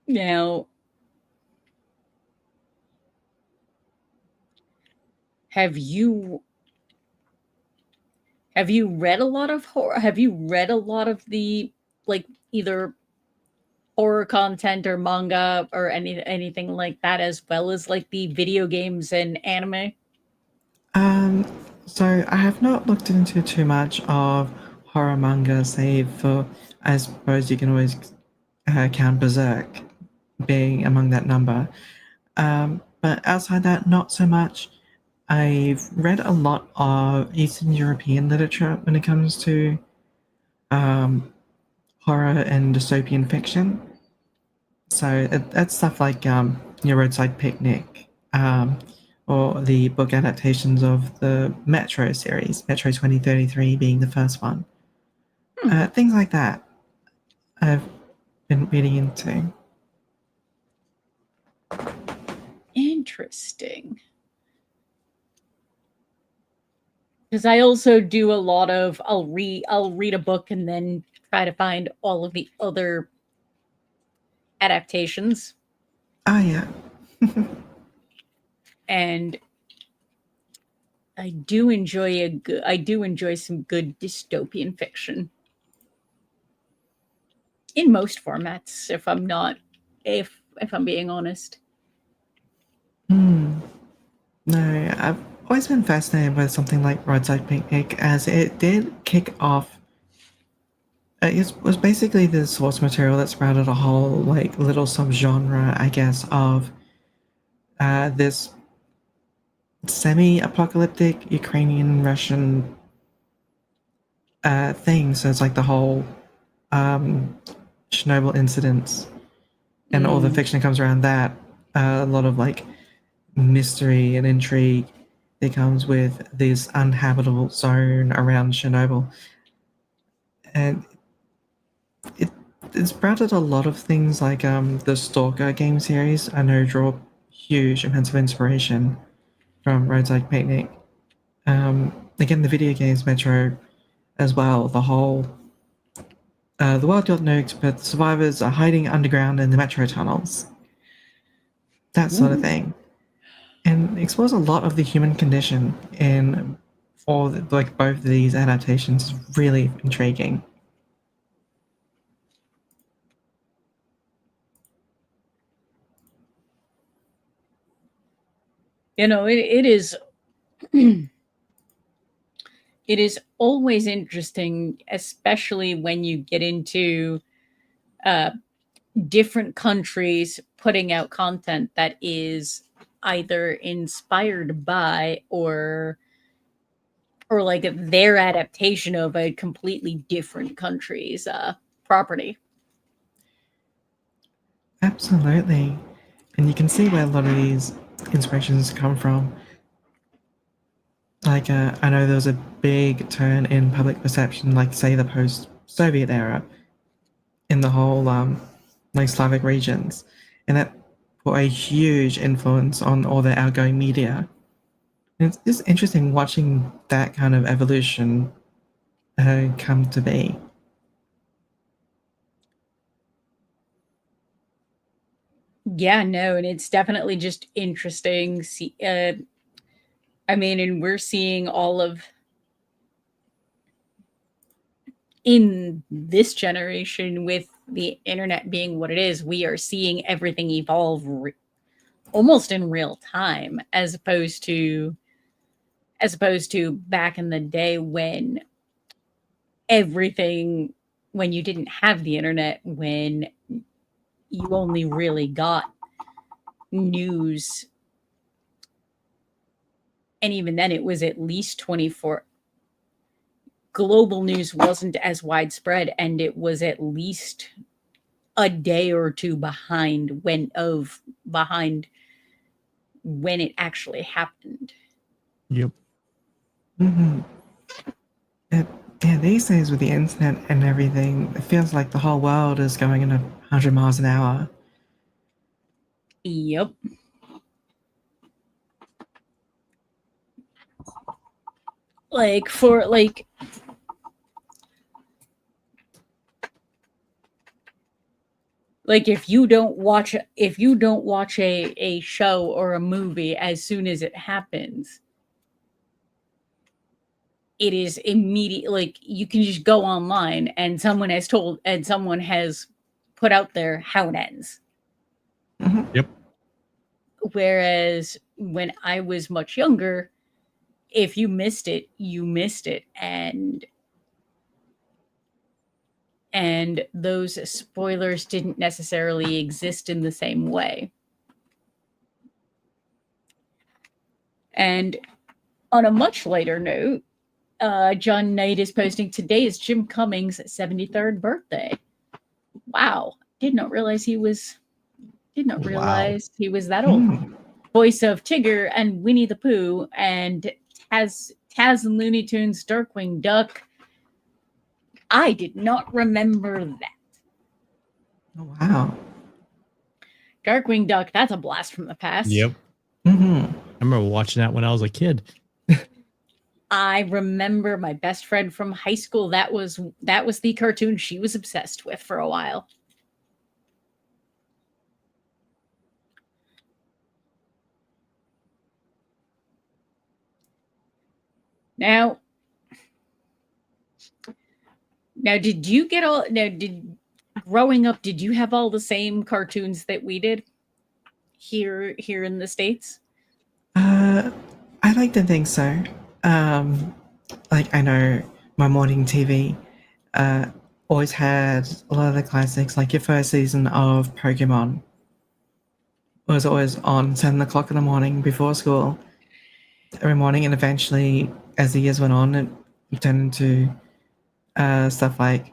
now, have you read a lot of horror? Have you read a lot of the, like, either horror content or manga or anything like that, as well as like the video games and anime? So I have not looked into too much of horror manga, save for, I suppose you can always count Berserk being among that number. But outside that, not so much. I've read a lot of Eastern European literature when it comes to horror and dystopian fiction. So that's stuff like Your Roadside Picnic, or the book adaptations of the Metro series, Metro 2033 being the first one. Things like that I've been reading into. Interesting. Because I also do a lot of I'll read a book and then try to find all of the other adaptations. Oh yeah. And I do enjoy some good dystopian fiction. In most formats, if I'm being honest. No, I've always been fascinated with something like Roadside Picnic, as it did kick off. It was basically the source material that sprouted a whole like little subgenre, I guess, of this semi-apocalyptic Ukrainian-Russian thing. So it's like the whole Chernobyl incidents and all the fiction that comes around that. A lot of like mystery and intrigue that comes with this uninhabitable zone around Chernobyl. And it sprouted a lot of things like the Stalker game series. I know draw huge amounts of inspiration from Roadside Picnic. Again, the video games Metro as well. The whole the world got nuked, but the survivors are hiding underground in the metro tunnels. That sort of thing, and explores a lot of the human condition in like both of these adaptations. Is really intriguing. It is it is always interesting, especially when you get into different countries putting out content that is either inspired by or like their adaptation of a completely different country's property. Absolutely, and you can see where a lot of these inspirations come from. Like, I know there was a big turn in public perception, like say the post-Soviet era, in the whole like Slavic regions, and that put a huge influence on all the outgoing media. And it's just interesting watching that kind of evolution come to be. Yeah, no, and it's definitely just interesting. I mean, and we're seeing all of in this generation with the internet being what it is, we are seeing everything evolve almost in real time, as opposed to back in the day when when you didn't have the internet, when you only really got news, and even then it was at least 24. Global news wasn't as widespread, and it was at least a day or two behind when it actually happened. Yep. Mm-hmm. Yeah, these days with the internet and everything, it feels like the whole world is going in 100 miles an hour. Yep. Like for like if you don't watch a show or a movie as soon as it happens, it is immediate. Like you can just go online and someone has put out there how it ends. Mm-hmm. Yep. Whereas when I was much younger, if you missed it, you missed it. And and those spoilers didn't necessarily exist in the same way. And on a much lighter note, John Knight is posting, today is Jim Cummings' 73rd birthday. Wow. Did not realize he was that old. Hmm. Voice of Tigger and Winnie the Pooh and Taz and Looney Tunes Darkwing Duck. I did not remember that. Oh, wow. Darkwing Duck, that's a blast from the past. Yep. Hmm. I remember watching that when I was a kid. I remember my best friend from high school. That was the cartoon she was obsessed with for a while. Now, did you get all? Now, growing up, did you have all the same cartoons that we did here in the States? I like to think so. Like I know my morning TV always had a lot of the classics. Like your first season of Pokemon was always on 7 o'clock in the morning before school every morning, and eventually, as the years went on, it turned into stuff like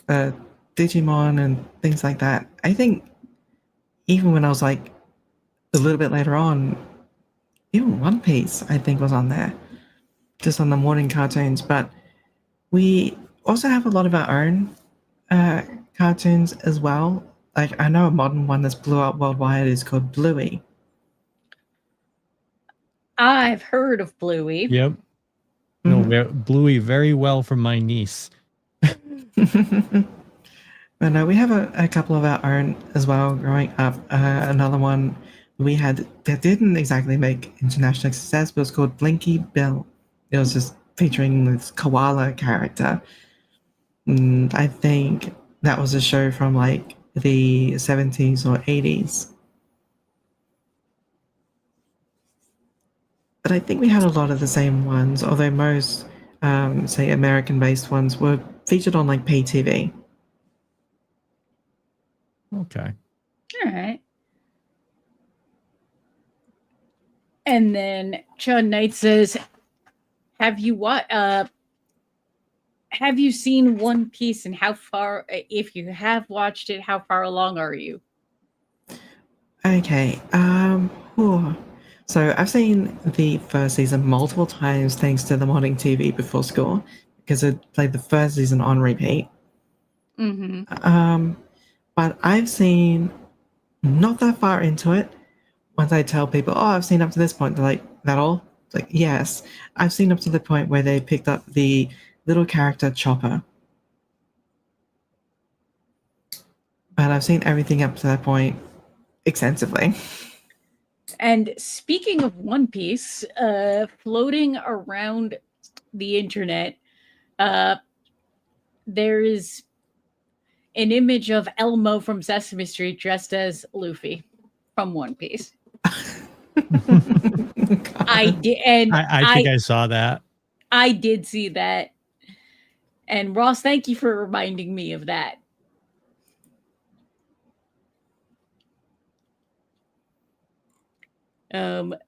Digimon and things like that. I think even when I was like a little bit later on, even One Piece I think was on there, just on the morning cartoons. But we also have a lot of our own cartoons as well. Like I know a modern one that's blew up worldwide is called Bluey. I've heard of Bluey. Yep. No, Bluey very well from my niece. But no, we have a couple of our own as well growing up. Another one we had that didn't exactly make international success, but it was called Blinky Bill. It was just featuring this koala character. And I think that was a show from like the 70s or 80s. But I think we had a lot of the same ones, although most, say, American-based ones were featured on like pay TV. Okay. All right. And then John Knight says, have you seen One Piece, and how far, if you have watched it, how far along are you? Okay. Whew. So I've seen the first season multiple times thanks to the morning TV before school because it played the first season on repeat. Mm-hmm. But I've seen not that far into it. Once I tell people, "Oh, I've seen up to this point," they're like, "That all?" It's like, yes, I've seen up to the point where they picked up the little character Chopper. But I've seen everything up to that point extensively. And speaking of One Piece, floating around the internet, there is an image of Elmo from Sesame Street dressed as Luffy from One Piece. I did, and I think I saw that. I did see that. And Ross, thank you for reminding me of that. But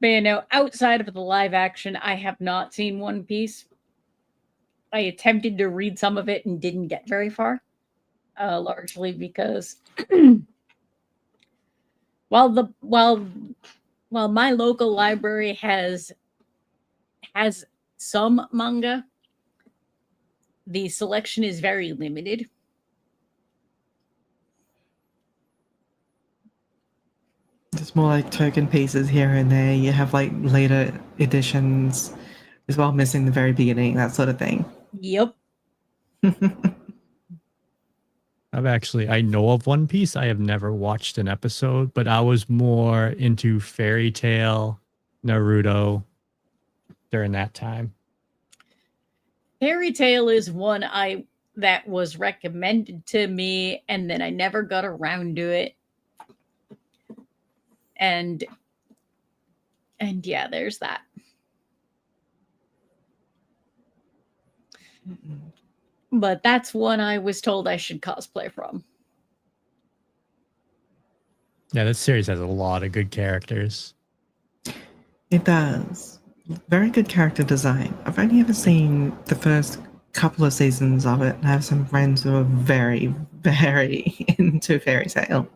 you know, outside of the live action, I have not seen One Piece. I attempted to read some of it and didn't get very far, largely because while my local library has some manga, the selection is very limited. It's more like token pieces here and there. You have like later editions as well, missing the very beginning, that sort of thing. Yep. I know of One Piece. I have never watched an episode, but I was more into Fairy Tail, Naruto during that time. Fairy Tail is one that was recommended to me, and then I never got around to it. And yeah, there's that. But that's one I was told I should cosplay from. Yeah, this series has a lot of good characters. It does. Very good character design. I've only ever seen the first couple of seasons of it, and I have some friends who are very, very into Fairy Tail.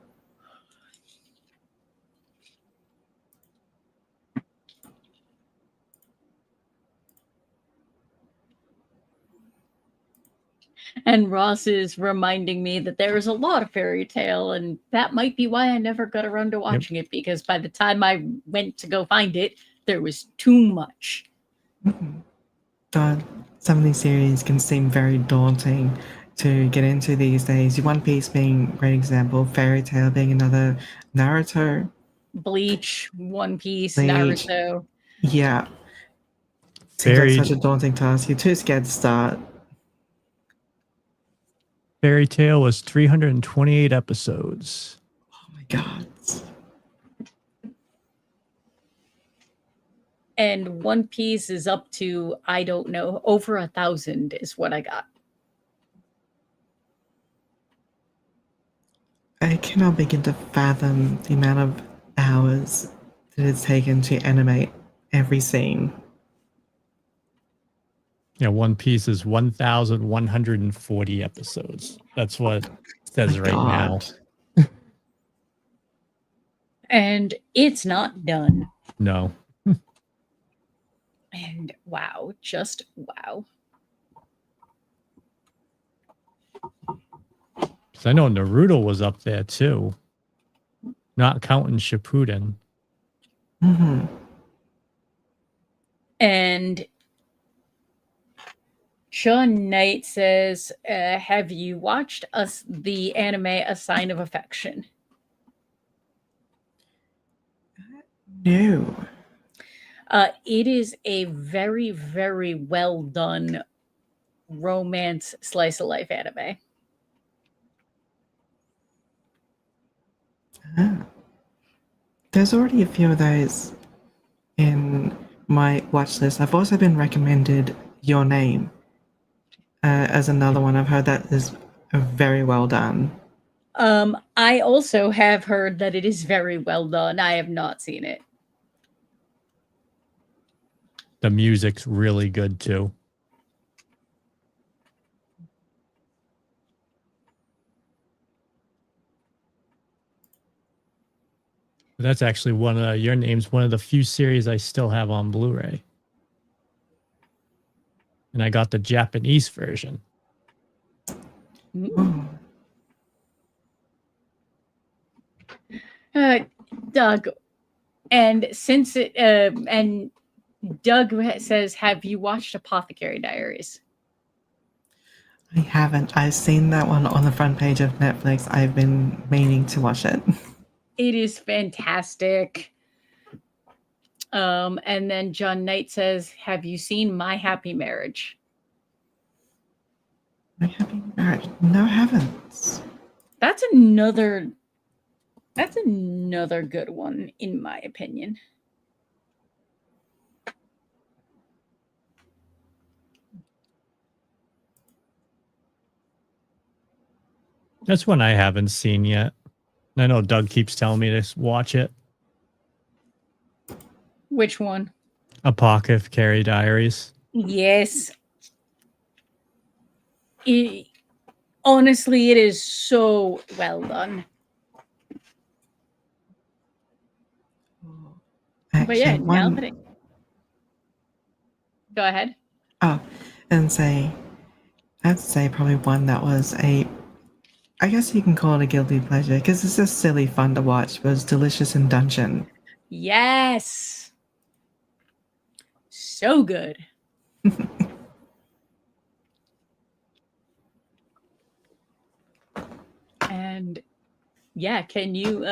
And Ross is reminding me that there is a lot of Fairy Tale, and that might be why I never got around to watching it, because by the time I went to go find it, there was too much. Some of these series can seem very daunting to get into these days. One Piece being a great example, Fairy Tail being another, Naruto. Bleach, One Piece, Bleach. Naruto. Yeah. Seems like such a daunting task. You're too scared to start. Fairy Tail was 328 episodes. Oh my god. And One Piece is up to, I don't know, over 1,000 is what I got. I cannot begin to fathom the amount of hours that it's taken to animate every scene. Yeah, One Piece is 1,140 episodes. That's what it says My right God. now. And it's not done. No. And wow, just wow. So I know Naruto was up there too. Not counting Shippuden. Mm-hmm. And Sean Knight says, have you watched the anime A Sign of Affection? No. It is a very, very well done romance slice of life anime. There's already a few of those in my watch list. I've also been recommended Your Name as another one. I've heard that is very well done. I also have heard that it is very well done. I have not seen it. The music's really good too. That's actually one of Your Name's one of the few series I still have on Blu-ray. And I got the Japanese version. Oh. Doug, and since it and Doug says, have you watched Apothecary Diaries? I haven't. I've seen that one on the front page of Netflix. I've been meaning to watch it. It is fantastic. And then John Knight says, have you seen My Happy Marriage? My Happy Marriage? No, I haven't. That's another good one, in my opinion. That's one I haven't seen yet. I know Doug keeps telling me to watch it. Which one? Apothecary Diaries. Yes. Honestly, it is so well done. Actually, But yeah, now that go ahead. Oh, and say, I'd say probably one that was I guess you can call it a guilty pleasure because it's just silly fun to watch. Was Delicious in Dungeon. Yes. So good. And yeah, can you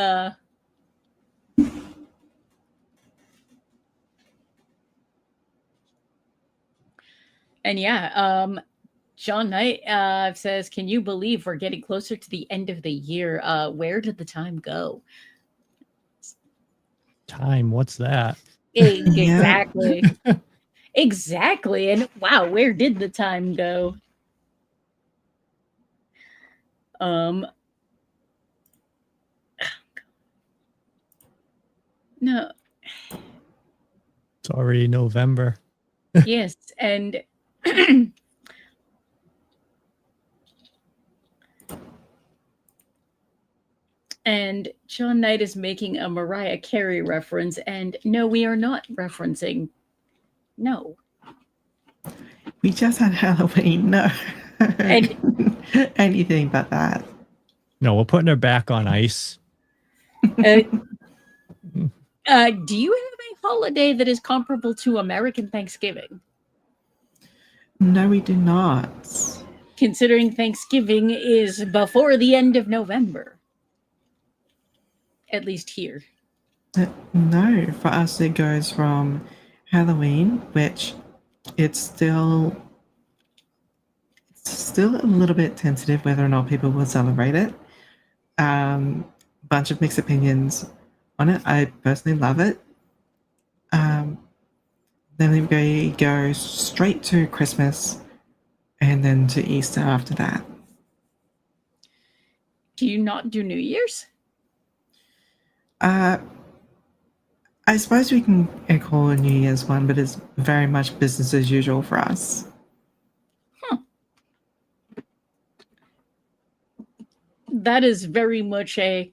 and yeah, John Knight says, can you believe we're getting closer to the end of the year? Where did the time go? Time, what's that? Exactly. Exactly. And wow, where did the time go? No, It's already November. yes, and and John Knight is making a Mariah Carey reference, and no, we are not referencing. No, We just had Halloween. No. And- Anything but that. No, we're putting her back on ice. do you have a holiday that is comparable to American Thanksgiving? No, we do not. Considering Thanksgiving is before the end of November, at least here. No, for us it goes from Halloween, which it's still a little bit tentative whether or not people will celebrate it. Bunch of mixed opinions on it. I personally love it. Then we go straight to Christmas and then to Easter after that. Do you not do New Year's? I suppose we can call a New Year's one, but it's very much business as usual for us. That is very much a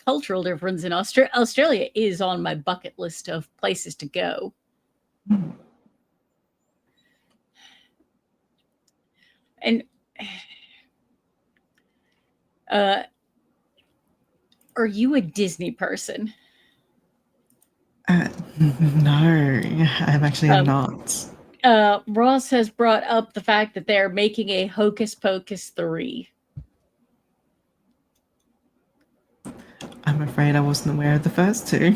cultural difference in Australia. Australia is on my bucket list of places to go. And are you a Disney person? No, I'm actually not. Ross has brought up the fact that they're making a Hocus Pocus 3. I'm afraid I wasn't aware of the first two.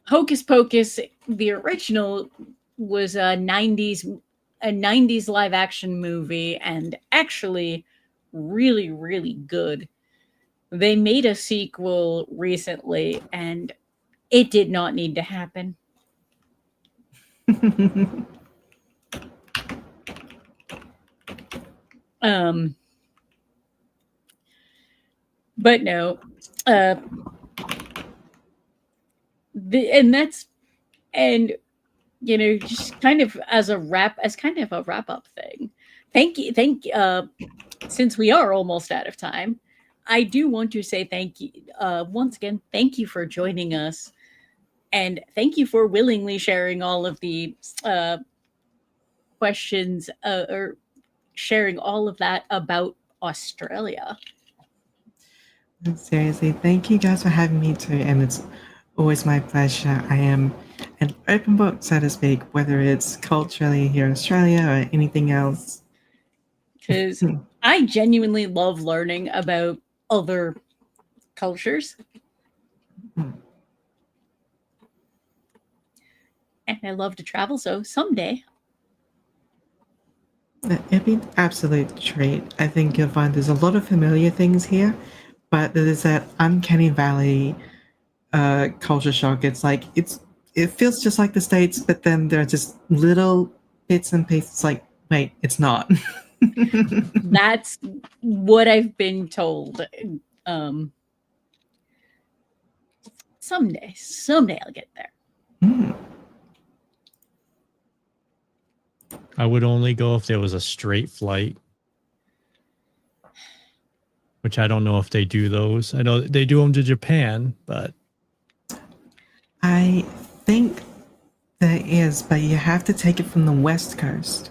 Hocus Pocus, the original, was a 90s live action movie, and actually really, really good. They made a sequel recently, and it did not need to happen. But no, just kind of as kind of a wrap up thing. Thank you. Since we are almost out of time, I do want to say thank you once again. Thank you for joining us, and thank you for willingly sharing all of the questions or sharing all of that about Australia. Seriously, thank you guys for having me too, and it's always my pleasure. I am an open book, so to speak, whether it's culturally here in Australia or anything else. Because I genuinely love learning about other cultures. And I love to travel, so someday. It'd be an absolute treat. I think you'll find there's a lot of familiar things here, but there's that uncanny valley culture shock. It's like it feels just like the States, but then there are just little bits and pieces like, wait, it's not. That's what I've been told. Someday I'll get there. I would only go if there was a straight flight, which I don't know if they do those. I know they do them to Japan, but I think there is, but you have to take it from the West Coast.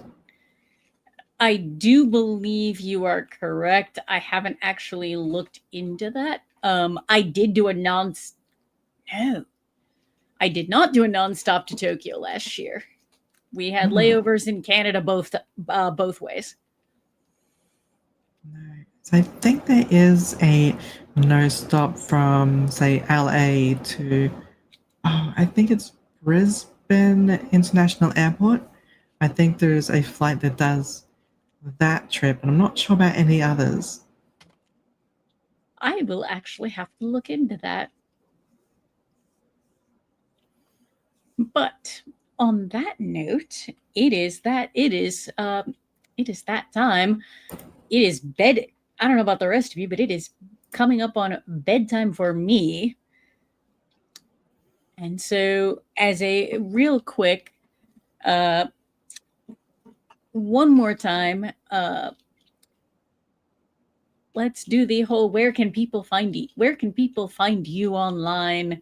I do believe you are correct. I haven't actually looked into that. I did do I did not do a nonstop to Tokyo last year. We had layovers in Canada both ways. So I think there is a no stop from, say, LA to, I think it's Brisbane International Airport. I think there's a flight that does that trip, and I'm not sure about any others. I will actually have to look into that. But on that note, it is that time. It is bed. I don't know about the rest of you, but it is coming up on bedtime for me. And so, as a real quick, one more time, let's do the whole where can people find you? Where can people find you online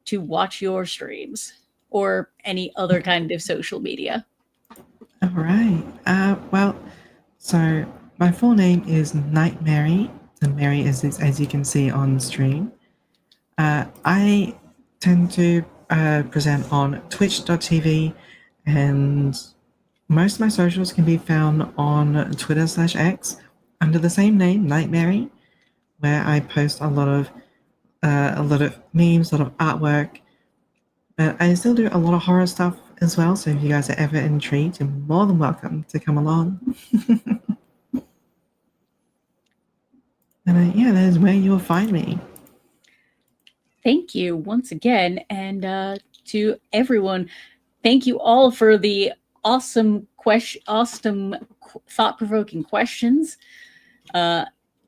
to watch your streams or any other kind of social media? All right. Well, so my full name is Night Maerie, and Mary is as you can see on stream. I tend to present on twitch.tv, and most of my socials can be found on Twitter/X under the same name, Night Maerie, where I post a lot of memes, a lot of artwork. But I still do a lot of horror stuff as well, so if you guys are ever intrigued, you're more than welcome to come along. And yeah, that is where you'll find me. Thank you once again. And to everyone, thank you all for the awesome thought-provoking questions.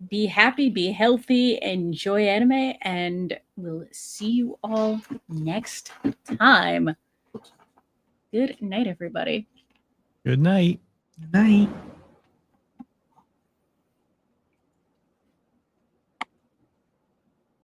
Be happy, be healthy, enjoy anime, and we'll see you all next time. Good night, everybody. Good night. Good night.